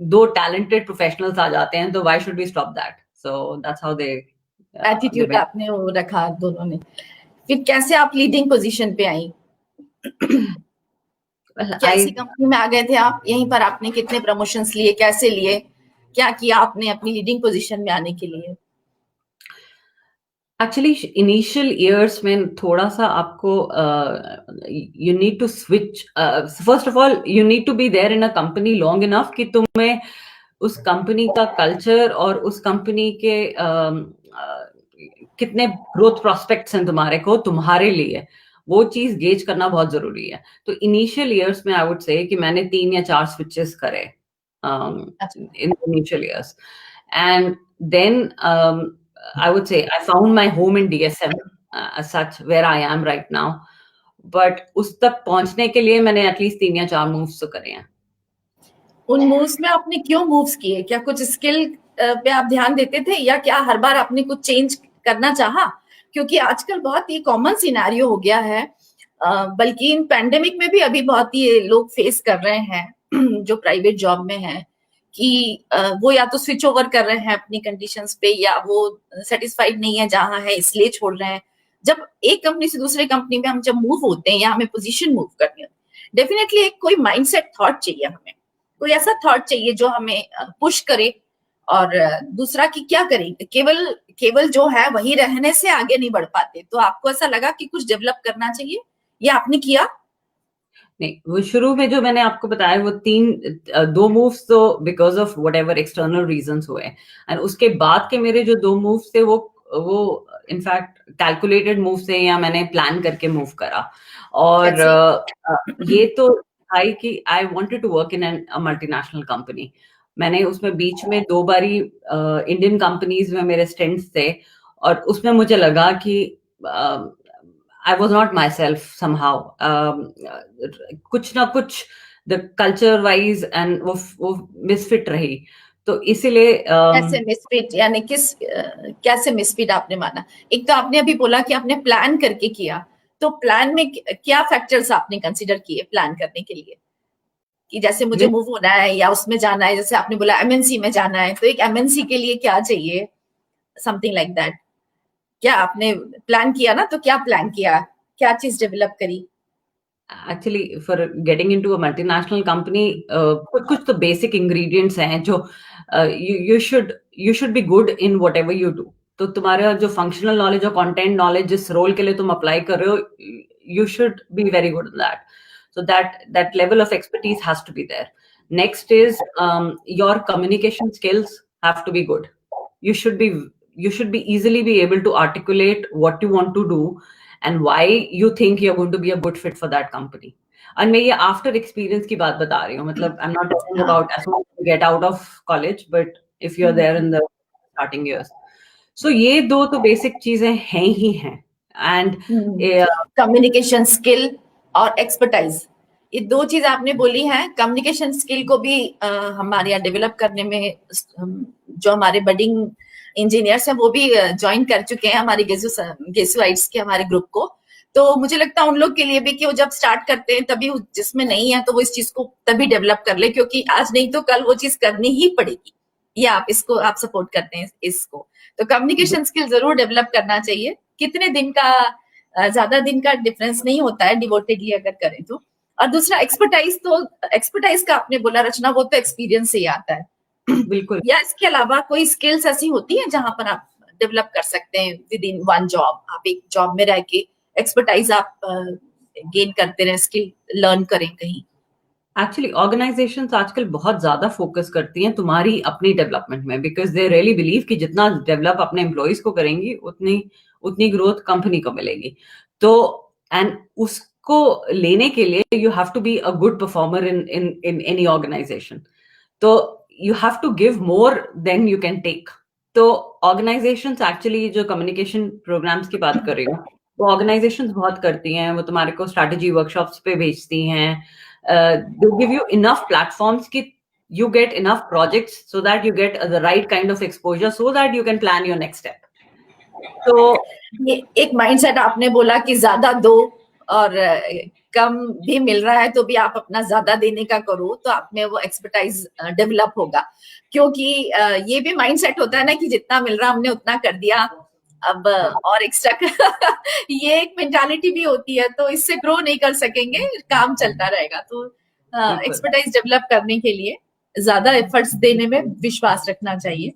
दो टैलेंटेड प्रोफेशनल्स आ जाते हैं, तो why should we stop that? So that's how they attitude आपने वो रखा दोनों ने। फिर कैसे आप लीडिंग पोजीशन पे आई? कैसी कंपनी में आ गए थे आप? यहीं पर आपने कितने प्रमोशंस लिए, कैसे लिए, क्या किया आपने अपनी लीडिंग पोजीशन में आने के लिए? एक्चुअली इनिशियल ईयर्स में थोड़ा सा आपको you need to switch, first of all you need to be there in a company long enough कि तुम्हें उस कंपनी का कल्चर और उस कंपनी के कितने ग्रोथ प्रोस्पेक्ट्स हैं तुम्हारे लिए, वो चीज गेज करना बहुत जरूरी है। तो इनिशियल ईयर्स में आई वुड से कि मैंने 3 या 4 स्विचेस करे in initial years, and then I would say I found my home in DSM as such where I am right now. But उस तक पहुंचने के लिए मैंने एटलीस्ट 3 या 4 मूव्स तो करे हैं। उन मूव्स में आपने क्यों मूव्स किए? क्या कुछ स्किल पे आप ध्यान देते थे, या क्या हर बार आपने कुछ चेंज करना चाहा? क्योंकि आजकल बहुत ही कॉमन सिनेरियो हो गया है, बल्कि इन पैंडेमिक में भी अभी बहुत ही लोग फेस कर रहे हैं जो प्राइवेट जॉब में हैं, कि वो या तो स्विच ओवर कर रहे हैं अपनी कंडीशंस पे, या वो सेटिस्फाइड नहीं है जहां है इसलिए छोड़ रहे हैं। जब एक कंपनी से दूसरे कंपनी में हम जब मूव होते हैं या हमें पोजीशन मूव करनी होती है, डेफिनेटली एक कोई माइंडसेट थॉट चाहिए, हमें कोई ऐसा थॉट चाहिए जो हमें पुश करे। और दूसरा कि क्या करें, केवल जो है वही रहने से आगे नहीं बढ़ पाते। तो आपको ऐसा लगा कि कुछ डेवलप करना चाहिए, या आपने किया? नहीं, वो शुरू में जो मैंने आपको बताया वो 2 मूव्स तो because of whatever external reasons हुए, एंड उसके बाद के मेरे जो 2 मूव्स थे वो इनफैक्ट कैलकुलेटेड मूव थे, या मैंने प्लान करके मूव करा। और ये तो था कि I wanted to work in a multinational company. मैंने उसमें बीच में 2 बारी इंडियन कंपनीज में मेरे स्टेंट्स थे, और उसमें मुझे लगा कि I was not myself somehow. कुछ ना कुछ the culture wise and वो misfit रही, तो इसीलिए कैसे मिसफिट, यानी कैसे मिसफिट आपने माना? एक तो आपने अभी बोला कि आपने प्लान करके किया, तो प्लान में क्या फैक्टर्स आपने कंसीडर किए प्लान करने के लिए, कि जैसे मुझे मूव होना है या उसमें जाना है, जैसे आपने बोला एमएनसी में जाना है, तो एक एमएनसी के लिए क्या चाहिए, समथिंग लाइक दैट। क्या आपने प्लान किया ना? तो क्या प्लान किया, क्या चीज डेवलप करी? Actually for getting into a multinational company कुछ तो बेसिक इंग्रेडिएंट्स हैं जो you should be good in whatever you do. तो तुम्हारा जो फंक्शनल नॉलेज और कंटेंट नॉलेज जिस रोल के लिए तुम अप्लाई कर रहे हो, you should be very good in that, so that level of expertise has to be there. Next is your communication skills have to be good. You should be easily be able to articulate what you want to do and why you think you're going to be a good fit for that company. And मैं ये after experience की बात बता रही हूँ, मतलब I'm not talking about as soon as you get out of college, but if you're there in the starting years. So ये 2 तो basic चीजें हैं ही हैं, and कम्युनिकेशन स्किल और एक्सपर्टाइज, ये 2 चीज आपने बोली हैं। कम्युनिकेशन स्किल को भी हमारे यहाँ डेवलप करने में जो हमारे बडिंग इंजीनियर्स हैं वो भी ज्वाइन कर चुके हैं हमारे गेसुआइट्स के हमारे ग्रुप को। तो मुझे लगता है उन लोग के लिए भी कि वो जब स्टार्ट करते हैं तभी, जिसमें नहीं है तो वो इस चीज को तभी डेवलप कर ले, क्योंकि आज नहीं तो कल वो चीज करनी ही पड़ेगी। या आप सपोर्ट करते हैं इसको? तो कम्युनिकेशन स्किल जरूर डेवलप करना चाहिए। कितने दिन का, ज्यादा दिन का डिफरेंस नहीं होता है डिवोटेडली अगर करें तो। और दूसरा एक्सपर्टाइज का आपने बोला रचना, वो तो एक्सपीरियंस से ही आता है। बिल्कुल। या इसके अलावा कोई स्किल्स ऐसी होती है जहां पर आप डेवलप कर सकते हैं विद इन वन जॉब? आप एक जॉब में रह के एक्सपर्टाइज आप गेन करते रहे, स्किल लर्न करें कहीं। एक्चुअली ऑर्गेनाइजेशंस आजकल बहुत ज्यादा फोकस करती हैं तुम्हारी अपनी डेवलपमेंट में, बिकॉज दे रियली बिलीव कि जितना डेवलप अपने एम्प्लॉइज को करेंगी उतनी ग्रोथ कंपनी को मिलेगी। तो एंड उसको लेने के लिए you have to be a good performer in any organisation. तो you have to give more than you can take. तो ऑर्गेनाइजेशंस एक्चुअली जो कम्युनिकेशन प्रोग्राम्स की बात कर रही हूँ, वो ऑर्गेनाइजेशंस बहुत करती हैं। वो तुम्हारे को स्ट्रैटेजी वर्कशॉप्स पे भेजती हैं, they give you enough platforms कि you get enough projects so that you get the right kind of exposure so that you can plan your next step. तो ये एक माइंडसेट आपने बोला कि ज्यादा दो और कम भी मिल रहा है तो भी आप अपना ज्यादा देने का करो, तो आप में वो एक्सपर्टाइज डेवलप होगा। क्योंकि ये भी माइंडसेट होता है ना कि जितना मिल रहा हमने उतना कर दिया, अब और एक्स्ट्रा ये एक मेंटालिटी भी होती है, तो इससे ग्रो नहीं कर सकेंगे, काम चलता रहेगा। तो एक्सपर्टाइज डेवलप करने के लिए ज्यादा एफर्ट्स देने में विश्वास रखना चाहिए।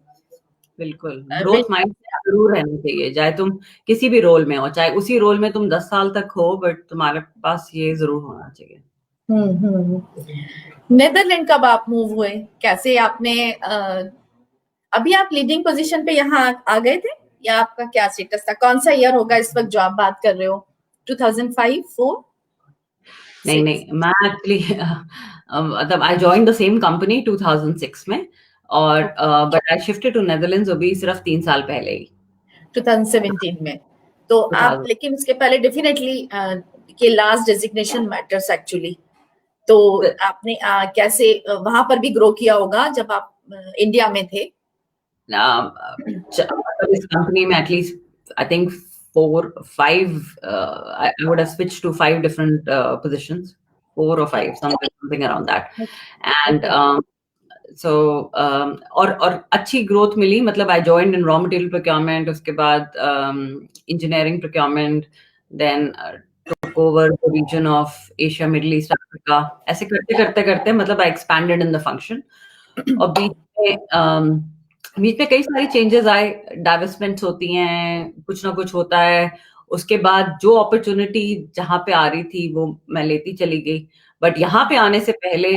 बिल्कुल, ग्रोथ माइंडसेट जरूर रहना चाहिए, चाहे तुम किसी भी रोल में हो, चाहे उसी रोल में तुम 10 साल तक हो, बट तुम्हारे पास ये जरूर होना चाहिए। नेदरलैंड कब आप मूव हुए, कैसे आपने अभी आप लीडिंग पोजीशन पे यहाँ आ गए थे, या आपका क्या स्टेटस था? कौन सा ईयर होगा इस वक्त जो आप बात कर रहे हो? 2005-4? नहीं, मैं एक्चुअली मतलब I joined the same company 2006 में, और but I shifted to Netherlands अभी सिर्फ 3 साल पहले ही, 2017 में। तो आप, लेकिन उसके पहले डेफिनेटली के लास्ट डेजिग्नेशन मैटर्स एक्चुअली। तो आपने कैसे वहां पर भी ग्रो किया होगा जब आप इंडिया में थे? इस कंपनी में at least I think 4-5 I would have switched to 5 different positions, 4 or 5, something around that. And so और अच्छी ग्रोथ मिली, मतलब I joined in raw material procurement, उसके बाद engineering procurement, then took over the region of Asia, Middle East, Africa. ऐसे करते करते मतलब I expanded in the function. और बीच में कई सारी चेंजेस आए, डाइवेस्टमेंट्स होती हैं, कुछ ना कुछ होता है, उसके बाद जो अपॉर्चुनिटी जहाँ पे आ रही थी वो मैं लेती चली गई। बट यहाँ पे आने से पहले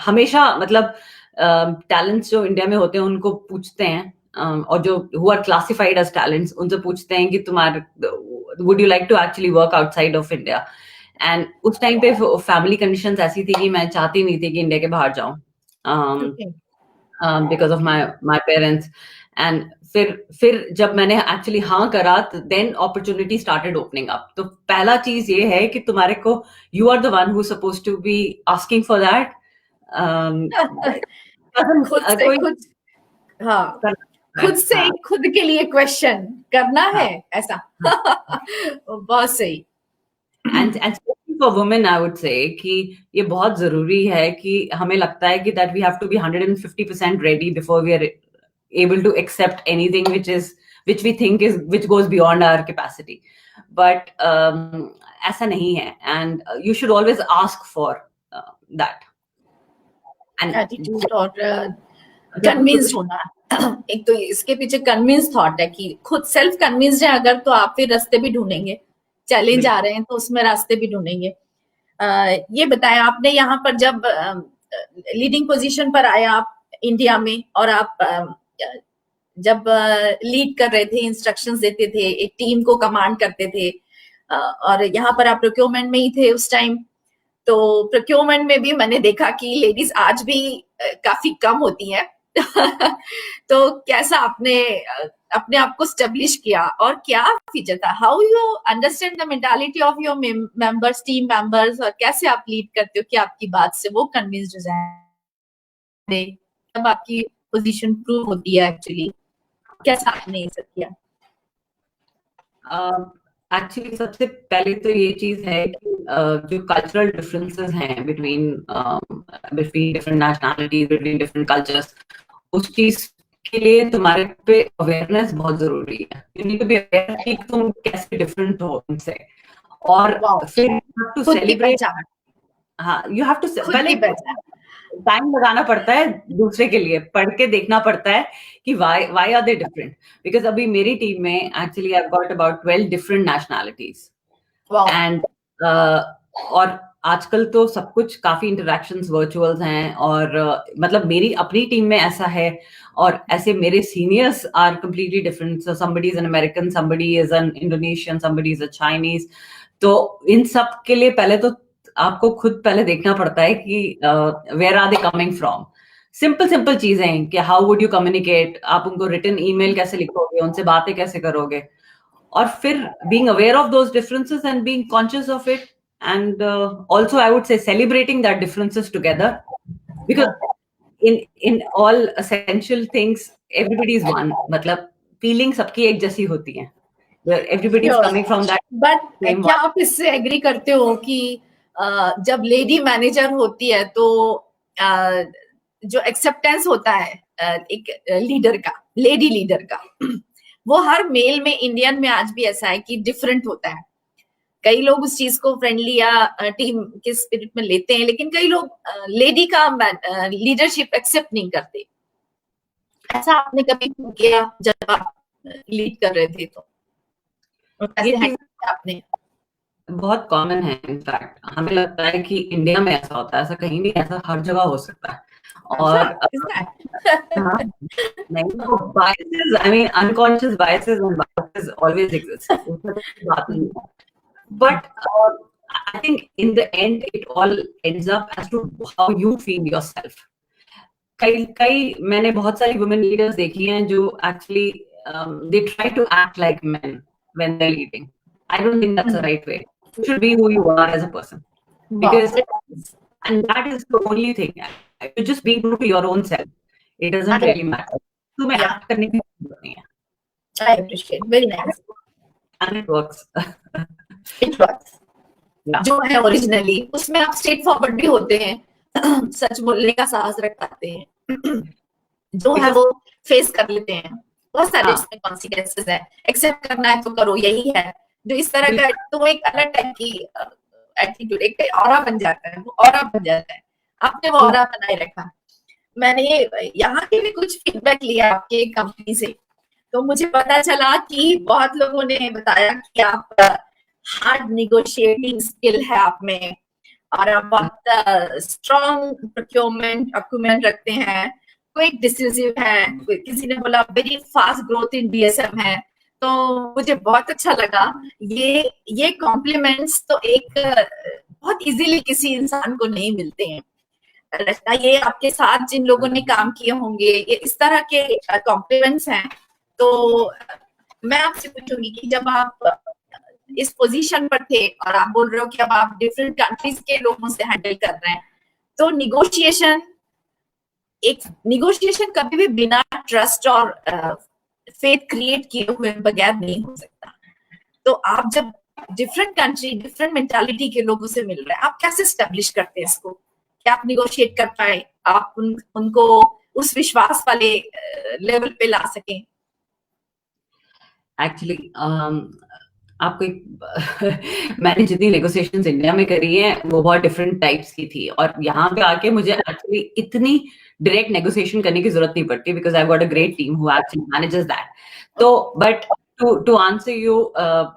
हमेशा मतलब टैलेंट्स जो इंडिया में होते हैं उनको पूछते हैं, और जो who are classified as talents उनसे पूछते हैं कि तुम्हारे would you like to actually work outside of India. And उस टाइम पे फैमिली कंडीशंस ऐसी थी कि मैं चाहती नहीं थी कि इंडिया के बाहर जाऊं, because of my parents. And फिर जब मैंने एक्चुअली हाँ करा, then opportunity started opening up. तो पहला चीज ये है कि तुम्हारे को you are the one who's supposed to be asking for that. खुद से खुद के लिए क्वेश्चन करना है, ऐसा। बहुत सही। And for women, I would say कि ये बहुत जरूरी है कि हमें लगता है कि that we have to be 150% ready before we are able to accept anything which we think which goes beyond our capacity. But ऐसा नहीं है, and you should always ask for that. And attitude और convinced होना। एक तो इसके पीछे convinced thought है कि खुद self convinced है अगर, तो आप फिर रास्ते भी ढूंढेंगे, चैलेंज आ रहे हैं तो उसमें रास्ते भी ढूंढेंगे। ये बताएं, आपने यहाँ पर जब लीडिंग पोजीशन पर आए आप इंडिया में, और आप जब लीड कर रहे थे, इंस्ट्रक्शंस देते थे, एक टीम को कमांड करते थे, और यहाँ पर आप प्रोक्योरमेंट में ही थे उस टाइम। तो प्रोक्योरमेंट में भी मैंने देखा कि लेडीज आज भी काफी कम होती हैं। तो कैसा आपने अपने आप को स्टेब्लिश किया, और क्या फीचर था? How you understand the mentality of your members, team members, और कैसे आप लीड करते हो कि आपकी बात से वो कन्विंस्ड हो जाए, तब आपकी पोजीशन प्रूव होती है एक्चुअली? कैसा आपने ये सब किया? एक्चुअली सबसे पहले तो ये चीज है कि जो कल्चरल डिफरेंसेस हैं between different nationalities, between different cultures, उस चीज के लिए तुम्हारे पे अवेयरनेस बहुत जरूरी है। You need to be aware कि तुम कैसे डिफरेंट हो उनसे, और फिर टू सेलिब्रेट। हाँ, यू हैव टू पहले टाइम लगाना पड़ता है दूसरे के लिए, पढ़ के देखना पड़ता है कि why are they different. Because अभी मेरी टीम में actually I've got about 12 different nationalities. Wow. And और आजकल तो सब कुछ काफी इंटरेक्शंस वर्चुअल्स हैं, और मतलब मेरी अपनी टीम में ऐसा है, और ऐसे मेरे seniors are completely different. So somebody is an American, somebody is an Indonesian, somebody is a Chinese. तो इन सब के लिए पहले तो आपको खुद पहले देखना पड़ता है कि where are they coming from. Simple चीजें कि हाउ वुड यू कम्युनिकेट, आप उनको रिटन ईमेल कैसे लिखोगे, उनसे बातें कैसे करोगे, और फिर being aware of those differences and being conscious of it, and also I would से celebrating that differences together, because in all essential things everybody is one. मतलब फीलिंग सबकी एक जैसी होती है, everybody is coming from that. But क्या आप इससे एग्री करते हो कि जब लेडी मैनेजर होती है तो जो एक्सेप्टेंस होता है एक लीडर का, लेडी लीडर का, वो हर मेल में, इंडियन में आज भी ऐसा है कि डिफरेंट होता है। कई लोग उस चीज को फ्रेंडली या टीम के स्पिरिट में लेते हैं, लेकिन कई लोग लेडी का लीडरशिप एक्सेप्ट नहीं करते। ऐसा आपने कभी किया जब आप लीड कर रहे थे तो? ये चीज आपने बहुत कॉमन है। इनफैक्ट हमें लगता है कि इंडिया में ऐसा होता है, ऐसा कहीं नहीं, ऐसा हर जगह हो सकता है। और biases, I mean unconscious biases and biases always exist. But I think in the end it all ends up as to how you feel yourself. कई मैंने बहुत सारी women leaders देखी हैं जो actually they try to act like men when they're leading. I don't think that's the right way. You should be who you are as a person. Because and that is the only thing. You just be true to your own self. It doesn't really matter. तुम्हें act करने की जरूरत नहीं है. I appreciate. Very nice. And it works. It works. जो है originally उसमें आप स्ट्रेट फॉरवर्ड भी होते हैं, सच बोलने का साहस रख पाते हैं, जो है वो फेस कर लेते हैं। बहुत सारे इसमें कॉन्सिक्वेंसेस है, एक्सेप्ट करना है तो करो, यही है। जो इस तरह का तो एक अलग टाइप की एटीट्यूड, एक ऑरा बन जाता है, वो ऑरा बन जाता है। आपने वो ऑरा बनाए रखा। मैंने यहाँ के भी कुछ फीडबैक लिया आपके कंपनी से, तो मुझे पता चला कि बहुत लोगों ने बताया कि आप हार्ड निगोशिएटिंग स्किल है आप में, और आप बहुत स्ट्रॉन्ग प्रोक्योरमेंट अक्यूमेंट रखते हैं, क्विक डिसिसिव है। किसी ने बोला very fast growth in DSM है। तो मुझे बहुत अच्छा लगा। ये कॉम्प्लीमेंट्स तो एक बहुत इजीली किसी इंसान को नहीं मिलते हैं। रचना, ये आपके साथ जिन लोगों ने काम किए होंगे, ये इस तरह के कॉम्प्लीमेंट्स हैं। तो मैं आपसे पूछूंगी कि जब आप इस पोजीशन पर थे और आप बोल रहे हो कि अब आप डिफरेंट कंट्रीज के लोगों से हैंडल कर रहे हैं, तो निगोशिएशन कभी भी बिना ट्रस्ट और फेथ क्रिएट किए हुए बगैर नहीं हो सकता। तो आप जब डिफरेंट कंट्री, डिफरेंट मेंटालिटी के लोगों से मिल रहे हैं, आप कैसे स्टैब्लिश करते हैं इसको? क्या आप निगोशिएट कर पाए, आप उनको उस विश्वास वाले लेवल पे ला सकें? एक्चुअली आपको मैंने जितनी नेगोशिएशंस इंडिया में करी हैं वो बहुत डिफरेंट टाइप्स की थी, और यहाँ पे आके मुझे एक्चुअली इतनी डायरेक्ट नेगोशिएशन करने की जरूरत नहीं पड़ती, because I got a great team who actually manages that. तो but to answer you,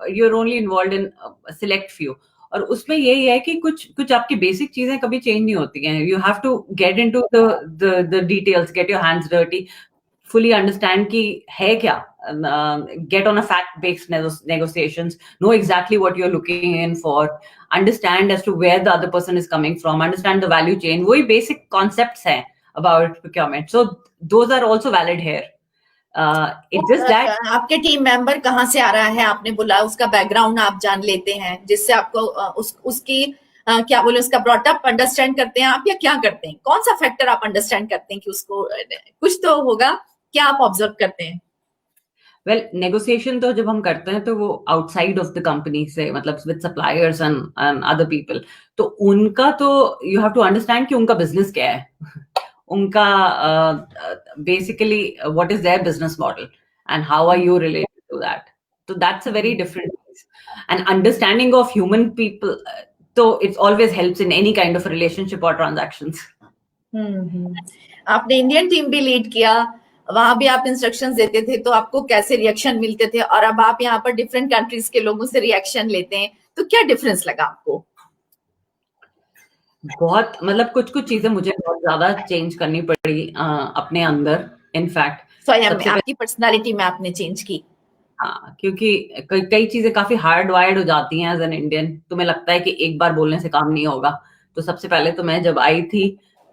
you are only involved in select few, और उसमें यही है कि कुछ आपकी बेसिक चीजें कभी चेंज नहीं होती हैं। You have to get into the details, get your hands dirty, fully understand ki hai kya, get on a fact based negotiations, know exactly what you're looking in for, understand as to where the other person is coming from, understand the value chain. wohi basic concepts hai about procurement, so those are also valid here. It's just that आपके team member कहाँ से आ रहा है, आपने बोला उसका background आप जान लेते हैं, जिससे आपको उसकी क्या बोले, उसका ब्रॉटअप अंडरस्टैंड करते हैं आप, या क्या करते हैं? कौन सा फैक्टर आप अंडरस्टैंड करते हैं कि उसको कुछ तो होगा, क्या आप ऑब्जर्व करते हैं? वेल, नेगोशिएशन तो जब हम करते हैं तो वो आउटसाइड ऑफ द कंपनी से, मतलब with suppliers and other people, तो उनका तो यू हैव टू अंडरस्टैंड कि उनका बिजनेस क्या है, उनका basically what is their business model and how are you related to that. तो that's a very different and understanding of human people, तो it's always helps in any kind of relationship और transactions. आपने Indian team भी lead किया, वहां भी आप instructions देते थे, तो आपको कैसे रिएक्शन मिलते थे? और अब आप यहाँ पर डिफरेंट कंट्रीज के लोगों से रिएक्शन लेते हैं, तो क्या डिफरेंस लगा आपको? बहुत, मतलब कुछ चीजें मुझे बहुत ज्यादा चेंज करनी पड़ी अपने अंदर। इनफैक्ट स्वयं में, आपकी पर्सनालिटी में आपने चेंज की? हाँ, क्योंकि कई चीजें काफी हार्ड वायर्ड हो जाती हैं एज एन इंडियन। तुम्हें लगता है कि एक बार बोलने से काम नहीं होगा, तो सबसे पहले तो मैं जब आई थी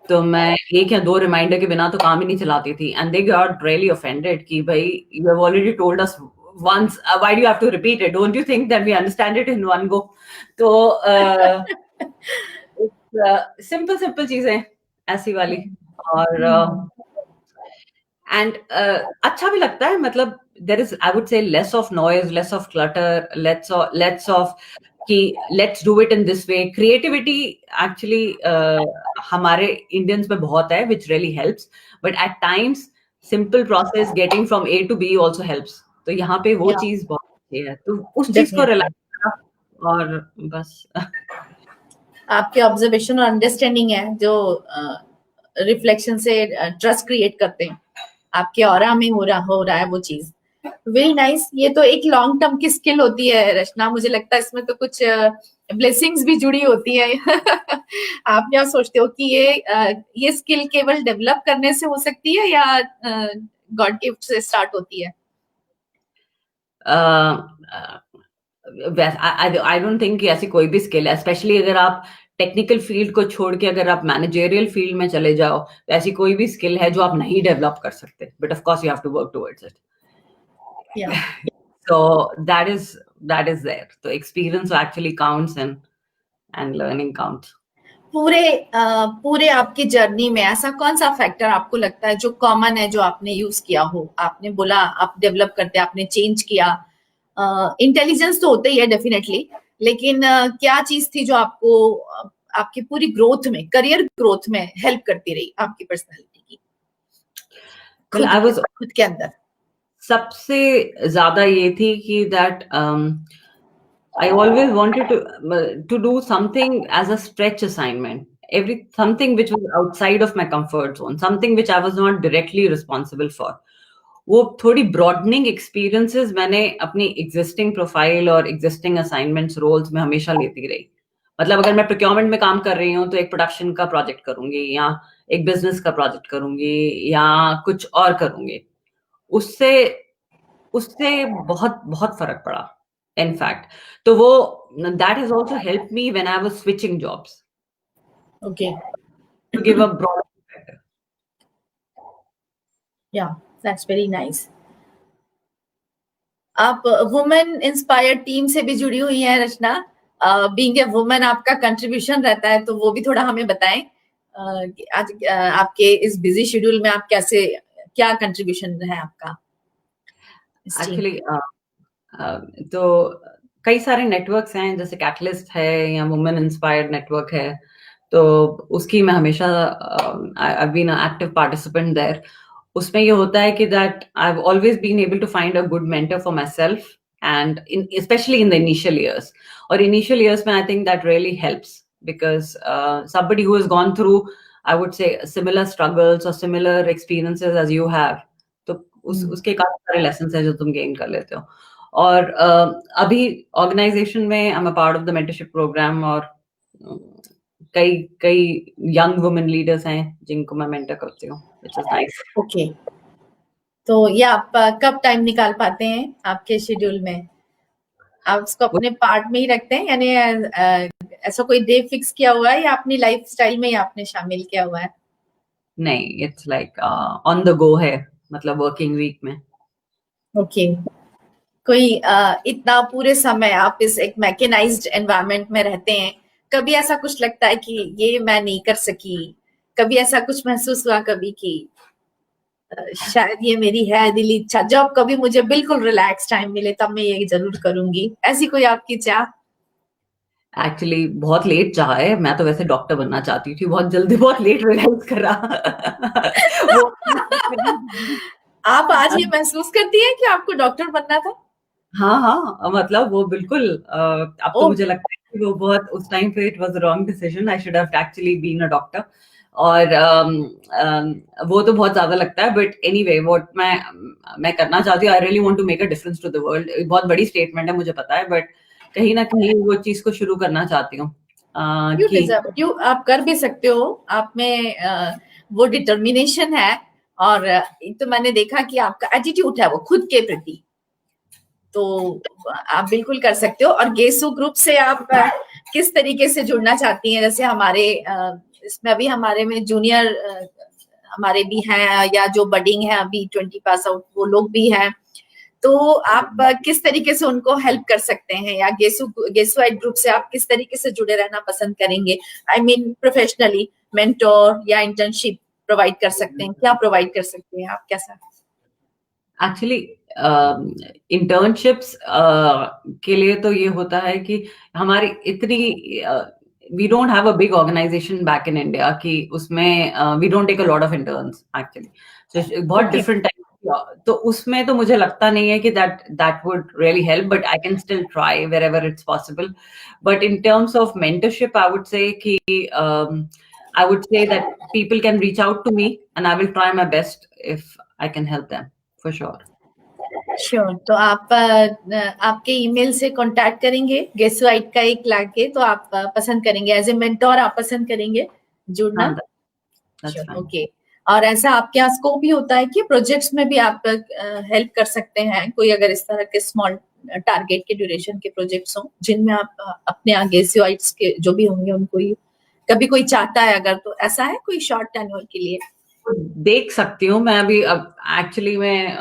तो मैं 1 या 2 रिमाइंडर के बिना तो काम ही नहीं चलाती थी, and they got really offended कि भाई you have already told us once, why do you have to repeat it? Don't you think that we understand it in one go? तो सिंपल चीजें ऐसी वाली, और एंड अच्छा भी लगता है। मतलब there is, I would say, less of noise, less of clutter, less of कि let's do it in this way. Creativity actually हमारे Indians में बहुत है, which really helps. But at times, simple process getting from A to B also helps. तो यहाँ पे वो चीज बहुत अच्छी है. तो उस चीज को रिलैक्स करा और बस. आपके ऑब्जर्वेशन और अंडरस्टैंडिंग है जो रिफ्लेक्शन से ट्रस्ट क्रिएट करते हैं. आपके ऑरा में हो रहा है वो चीज. Very nice. ये तो एक लॉन्ग टर्म की स्किल होती है रचना. मुझे लगता है इसमें तो कुछ ब्लेसिंग्स भी जुड़ी होती है. आप क्या सोचते हो कि ये स्किल केवल डेवलप करने से हो सकती है या गॉड गिफ्ट से स्टार्ट होती है? I don't think कि ऐसी कोई भी स्किल है, स्पेशली अगर आप टेक्निकल फील्ड को छोड़ के अगर आप मैनेजरियल फील्ड में चले जाओ तो ऐसी कोई भी स्किल है जो आप नहीं डेवलप कर सकते. But of course you have to work towards it. Yeah. So that is there. So experience actually counts and learning counts. पूरे आपकी जर्नी में ऐसा कौन सा फैक्टर आपको लगता है जो कॉमन है, जो आपने यूज किया हो? आपने बोला आप डेवलप करते, आपने चेंज किया. इंटेलिजेंस तो होता ही है डेफिनेटली, लेकिन क्या चीज थी जो आपको आपकी पूरी ग्रोथ में, करियर ग्रोथ में हेल्प करती रही आपकी पर्सनालिटी की? खुद के अंदर सबसे ज्यादा ये थी कि that I always wanted to do something as a stretch assignment, something which was outside of my comfort zone, something which I was not directly responsible for. वो थोड़ी broadening experiences मैंने अपनी existing profile और existing assignments roles में हमेशा लेती रही. मतलब अगर मैं procurement में काम कर रही हूँ तो एक production का project करूंगी या एक business का project करूंगी या कुछ और करूंगी. उससे बहुत फर्क पड़ा इनफैक्ट. तो वो that has also helped me when I was switching jobs. Okay. To give a broad perspective. Yeah, that's very nice. आप वुमेन इंस्पायर्ड टीम से भी जुड़ी हुई हैं रचना. बीइंग ए वुमेन आपका कंट्रीब्यूशन रहता है, तो वो भी थोड़ा हमें बताएं. आज आपके इस बिजी शेड्यूल में आप क्या कंट्रीब्यूशन है आपका? एक्चुअली तो कई सारे नेटवर्क्स हैं, जैसे कैटलिस्ट है या वुमेन इंस्पायर्ड नेटवर्क है, तो उसकी मैं हमेशा I have been an active participant there. उसमें ये होता है कि that I have always been able to find a good mentor for myself and specially in the initial years. और इनिशियल ईयर्स में I think that really helps because somebody who has gone through, I would say, similar struggles or similar experiences as you have, तो उसके काफी सारे lessons हैं जो तुम gain कर लेते हो. और अभी ऑर्गेनाइजेशन में I am a part of the mentorship program और कई यंग वुमेन लीडर्स हैं जिनको मैं मेंटर करती हूँ, व्हिच इज नाइस. ओके. तो ये आप कब टाइम निकाल पाते हैं आपके शेड्यूल में? आप उसको अपने पार्ट में ही रखते हैं, यानी ऐसा कोई डे फिक्स किया हुआ है या अपनी लाइफस्टाइल में ही आपने शामिल किया हुआ है? नहीं, it's like on the go है, मतलब वर्किंग वीक में. ओके. कोई इतना पूरे समय आप इस एक मैकेनाइज्ड एनवायरनमेंट में रहते हैं, कभी ऐसा कुछ लगता है कि ये मैं नहीं कर सकी? कभी ऐसा कुछ महसूस हुआ कभी कि शायद ये मेरी है दिली इच्छा, जब कभी मुझे बिल्कुल रिलैक्स टाइम मिले तब मैं ये जरूर करूंगी, ऐसी कोई आपकी चाह? एक्चुअली बहुत लेट चाहा है. मैं तो वैसे डॉक्टर बनना चाहती थी, बहुत जल्दी बहुत लेट रियलाइज करा. आप आज ये महसूस करती हैं कि आपको डॉक्टर बनना था? हाँ, मतलब वो बिल्कुल अब तो मुझे लगता है कि वो बहुत उस टाइम पे it was wrong decision. I should have actually been a doctor. और वो तो बहुत ज्यादा लगता है, बट एनीवे व्हाट मैं करना चाहती हूँ, I really want to make a difference to the world. बहुत बड़ी स्टेटमेंट है मुझे पता है, बट कहीं ना कहीं वो चीज को शुरू करना चाहती हूँ. आप कर भी सकते हो, आप में वो डिटर्मिनेशन है. और तो मैंने देखा कि आपका एटीट्यूड है वो खुद के प्रति, तो आप बिल्कुल कर सकते हो. और गेसू ग्रुप से आप किस तरीके से जुड़ना चाहती हैं? जैसे हमारे इसमें अभी हमारे में जूनियर हमारे भी हैं, या जो बडिंग है अभी 20 पास आउट, वो लोग भी हैं. तो आप किस तरीके से उनको हेल्प कर सकते हैं, या गेसुआइट ग्रुप से आप किस तरीके से जुड़े रहना पसंद करेंगे? आई मीन प्रोफेशनली मेंटोर या इंटर्नशिप प्रोवाइड कर सकते हैं, क्या प्रोवाइड कर सकते हैं आप, कैसा? एक्चुअली इंटर्नशिप्स के लिए तो ये होता है कि हमारी इतनी we don't have a big organization back in India कि उसमें we don't take a lot of interns actually, तो बहुत Okay. डिफरेंट टाइप, तो उसमें तो मुझे लगता नहीं है कि that would really help, but I can still try wherever it's possible. But in terms of mentorship I would say कि I would say that people can reach out to me and I will try my best if I can help them, for sure. Sure. तो आप आपके email से contact करेंगे guess white का एक लाके, तो आप पसंद करेंगे एज ए मेंटोर, आप पसंद करेंगे जुड़ना. हाँ, that's श्योर. fine. ओके. और ऐसा आपके यहाँ स्कोप भी होता है कि प्रोजेक्ट्स में भी आप हेल्प कर सकते हैं, कोई अगर इस तरह के स्मॉल टारगेट के ड्यूरेशन के प्रोजेक्ट्स हों जिनमें आप अपने यहाँ गेसुआइट्स के जो भी होंगे उनको ही कभी कोई चाहता है अगर, तो ऐसा है कोई शॉर्ट टेन्योर के लिए? देख सकती हूँ मैं अभी. अब एक्चुअली मैं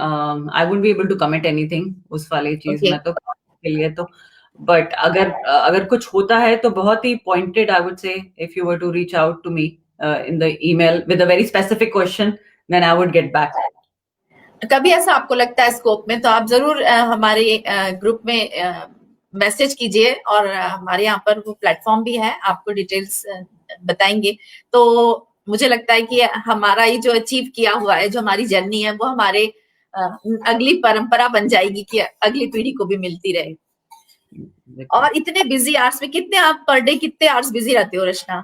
I would be able to commit anything उस वाली चीज में, तो के लिए तो, बट अगर कुछ होता है तो बहुत ही pointed, I would say if you were to reach out to me in the email with a very specific question, then I would get back. कभी ऐसा आपको लगता है स्कोप में, तो आप जरूर हमारे ग्रुप में मैसेज कीजिए, और हमारे यहाँ पर वो प्लेटफॉर्म भी है, आपको डिटेल्स बताएंगे. तो मुझे लगता है कि हमारा ये जो अचीव किया हुआ है, जो हमारी जर्नी है, वो हमारे अगली परंपरा बन जाएगी कि अगली पीढ़ी को भी मिलती रहे. और इतने बिजी आवर्स में कितने आप पर डे कितने आवर्स बिजी रहते हो रचना?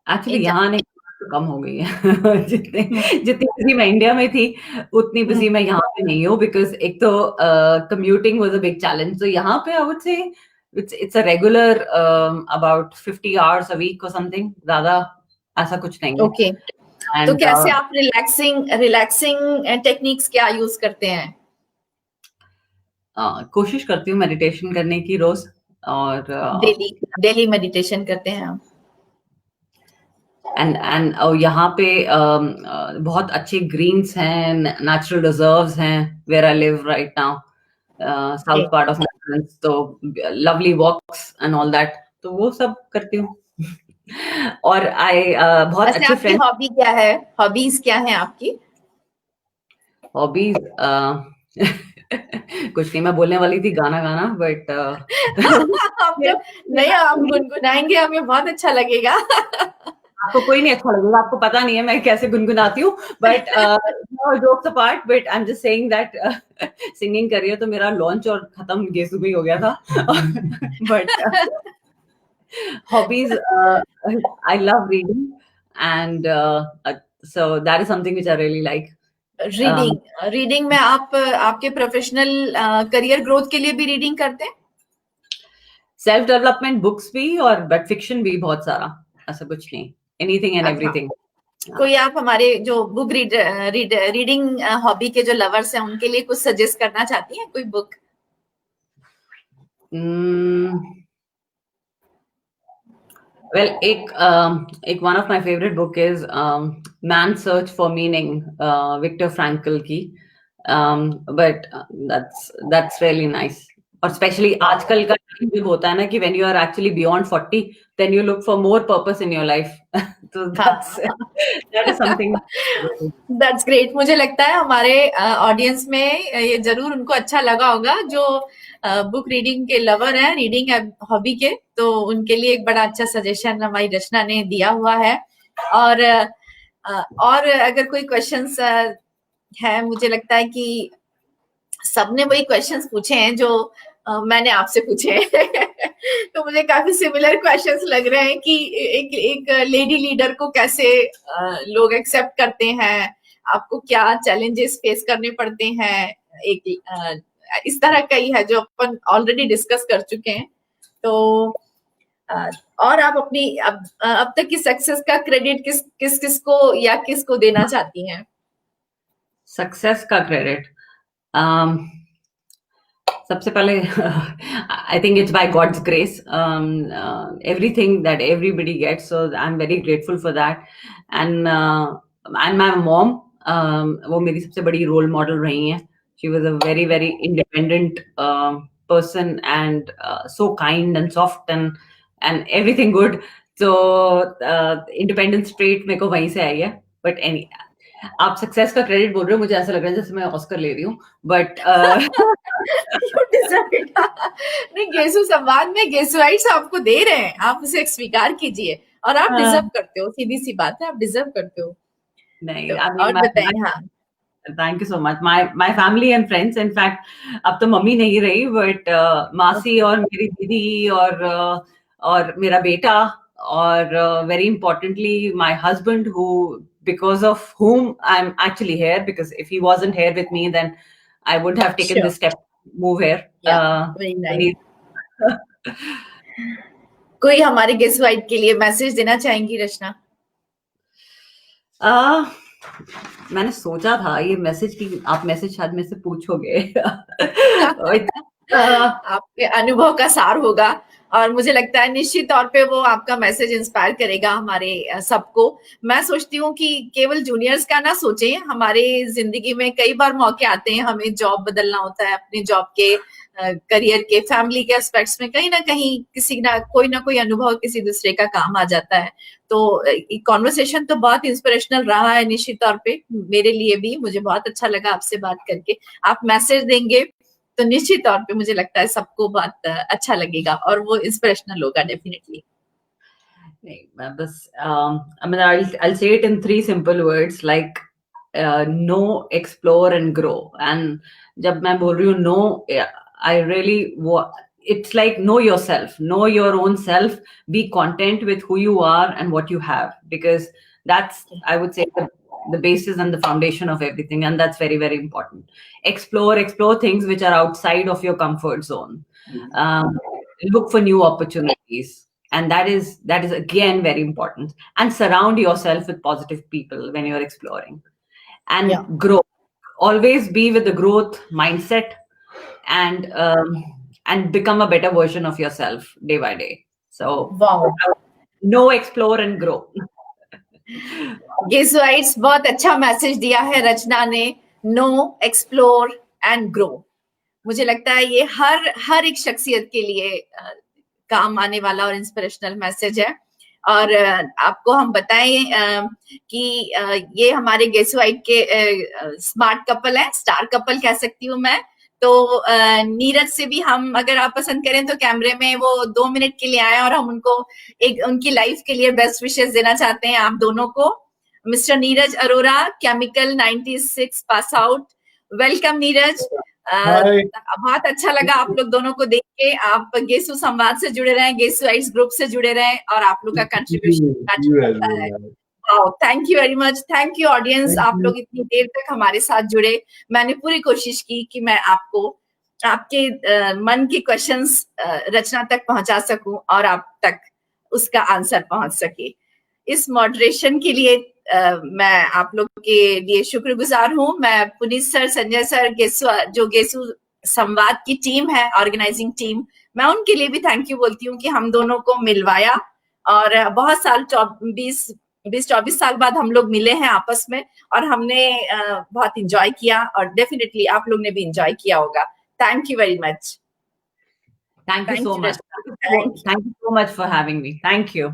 एक्चुअली यहाँ नहीं, तो कम हो गई है. जितनी बिजी मैं इंडिया में थी उतनी बिजी मैं यहाँ पे नहीं हूँ, बिकॉज एक तो commuting was a big challenge. तो यहाँ पे आई वुड से it's a regular about 50 hours a week or something, ज्यादा ऐसा कुछ नहीं है. ओके. तो कैसे आप रिलैक्सिंग टेक्निक्स क्या यूज करते हैं? कोशिश करती हूँ मेडिटेशन करने की रोज, और डेली मेडिटेशन करते हैं आप? एंड यहाँ पे बहुत अच्छे ग्रीन्स हैं, नेचुरल रिजर्व्स हैं where I live right now, south part of Netherlands, तो lovely walks and all that, तो वो सब करती हूँ. और बहुत अच्छे फ्रेंड. हॉबी क्या है, हॉबीज क्या है आपकी? हॉबीज कुछ नहीं, मैं बोलने वाली थी गाना गाना, बट नहीं, आप गुनगुनाएंगे, हमें बहुत अच्छा लगेगा. आपको कोई नहीं अच्छा लगेगा, आपको पता नहीं है मैं कैसे गुनगुनाती हूँ, but jokes apart, but I am just saying that singing career तो मेरा लॉन्च और खत्म गेसु में ही हो गया था. But hobbies, I love reading, and so that is something which I really like. Reading में आप आपके प्रोफेशनल करियर ग्रोथ के लिए भी रीडिंग करते हैं? सेल्फ डेवलपमेंट बुक्स भी, और बट फिक्शन भी बहुत सारा, ऐसा कुछ नहीं, एनीथिंग एंड एवरीथिंग. कोई आप हमारे जो बुक रीडिंग हॉबी के जो लवर्स हैं उनके लिए कुछ सजेस्ट करना चाहती हैं, कोई बुक? Well, एक one of my favorite book is Man's Search for Meaning, Viktor Frankl की, but that's really nice. और especially आजकल का टाइम जब होता है ना कि when you are actually beyond 40, then you look for more purpose in your life. So that is something. That's great. मुझे लगता है हमारे ऑडियंस में ये जरूर उनको अच्छा लगा होगा, जो बुक रीडिंग के लवर हैं, रीडिंग हॉबी के, तो उनके लिए एक बड़ा अच्छा सजेशन हमारी रचना ने दिया हुआ है. और अगर कोई क्वेश्चंस है, मुझे लगता है कि सबने वही क्वेश्चंस पूछे हैं जो मैंने आपसे पूछे हैं. तो मुझे काफी सिमिलर क्वेश्चंस लग रहे हैं कि एक लेडी लीडर को कैसे लोग एक्सेप्ट करते हैं, आपको क्या चैलेंजेस फेस करने पड़ते हैं, एक इस तरह का ही है जो अपन ऑलरेडी डिस्कस कर चुके हैं. तो और आप अपनी अब तक की सक्सेस का क्रेडिट किस को या किसको देना चाहती हैं? सक्सेस का क्रेडिट सबसे पहले I think it's by God's grace, everything that everybody gets, so I'm very grateful for that. And my mom, वो मेरी सबसे बड़ी रोल मॉडल रही हैं. She was a very very independent person, and so kind and soft and everything good. So independence trait मेरे को वहीं से आई है. But आप सक्सेस का क्रेडिट बोल रहे हो, मुझे ऐसा लग रहा है जैसे मैं ऑस्कर ले रही हूँ, बट You deserve it. नहीं, गेसु संवाद में गेसुआइट्स आपको दे रहे हैं, आप उसे स्वीकार कीजिए, और आप डिजर्व करते हो, सीधी सी बात है, आप डिजर्व करते हो। नहीं, तो I mean, और बताइए। हाँ, thank you so much. My family and friends, in fact अब तो मम्मी नहीं रही, बट मासी और मेरी दीदी और मेरा बेटा, और very importantly my husband, who because of whom I'm actually here, because if he wasn't here with me, then I wouldn't have taken Sure. this step to move here. Yeah, very So nice. he- कोई हमारे गेसुआइट के लिए message देना चाहेंगी रचना? मैंने सोचा था ये मैसेज की आप मैसेज शायद मेरे से पूछोगे। आपके अनुभव का सार होगा, और मुझे लगता है निश्चित तौर पे वो आपका मैसेज इंस्पायर करेगा हमारे सबको। मैं सोचती हूँ कि केवल जूनियर्स का ना सोचें, हमारे जिंदगी में कई बार मौके आते हैं, हमें जॉब बदलना होता है, अपने जॉब के, करियर के, फैमिली के एस्पेक्ट्स में कहीं ना कहीं किसी ना कोई अनुभव किसी दूसरे का काम आ जाता है। तो कॉन्वर्सेशन तो बहुत इंस्पिरेशनल रहा है निश्चित तौर पे, मेरे लिए भी। मुझे बहुत अच्छा लगा आपसे बात करके। आप मैसेज देंगे तो निश्चित तौर पे मुझे लगता है सबको बहुत अच्छा लगेगा, और वो इंस्पिरेशनल होगा डेफिनेटली। बस I mean, I'll say it in 3 simple words, like know, explore and grow. And जब मैं बोल रही हूँ no, I really it's like know yourself, know your own self, be content with who you are and what you have, because that's, I would say, the basis and the foundation of everything, and that's very, very important. Explore things which are outside of your comfort zone. Look for new opportunities, and that is again very important. And surround yourself with positive people when you're exploring, and grow. Always be with the growth mindset, and become a better version of yourself day by day. So know, explore and grow. गेसुआइट्स, बहुत अच्छा message दिया है रचना ने, no, explore and grow. मुझे लगता है ये हर एक शख्सियत के लिए काम आने वाला और इंस्पिरेशनल मैसेज है। और आपको हम बताएं कि ये हमारे गेसुआइट के स्मार्ट कपल है, स्टार कपल कह सकती हूँ मैं। तो नीरज से भी हम, अगर आप पसंद करें तो कैमरे में वो 2 मिनट के लिए आए, और हम उनको एक उनकी लाइफ के लिए बेस्ट विशेस देना चाहते हैं आप दोनों को। Mister Neeraj Arora, chemical 96 pass out. Welcome Neeraj. बहुत अच्छा लगा आप लोग दोनों को देख के। आप गेसु संवाद से जुड़े रहे, गेसुआइट्स ग्रुप से जुड़े रहे, और आप लोग का contribution. Thank you very much. Thank you audience, आप लोग इतनी देर तक हमारे साथ जुड़े। मैंने पूरी कोशिश की कि मैं आपको आपके मन के क्वेश्चंस रचना तक पहुंचा सकूं, और आप तक उसका आंसर पहुंच सके। इस मॉडरेशन के लिए मैं आप लोग के लिए शुक्रगुजार हूं। मैं पुनीत सर, संजय सर, जो गेसु संवाद की टीम है, ऑर्गेनाइजिंग टीम, मैं उनके लिए भी थैंक यू बोलती हूँ कि हम दोनों को मिलवाया, और बहुत साल 20-24 साल बाद हम लोग मिले हैं आपस में, और हमने बहुत इंजॉय किया, और डेफिनेटली आप लोग ने भी इंजॉय किया होगा। Thank you very much. Thank you so much. Thank you so much for having me. Thank you.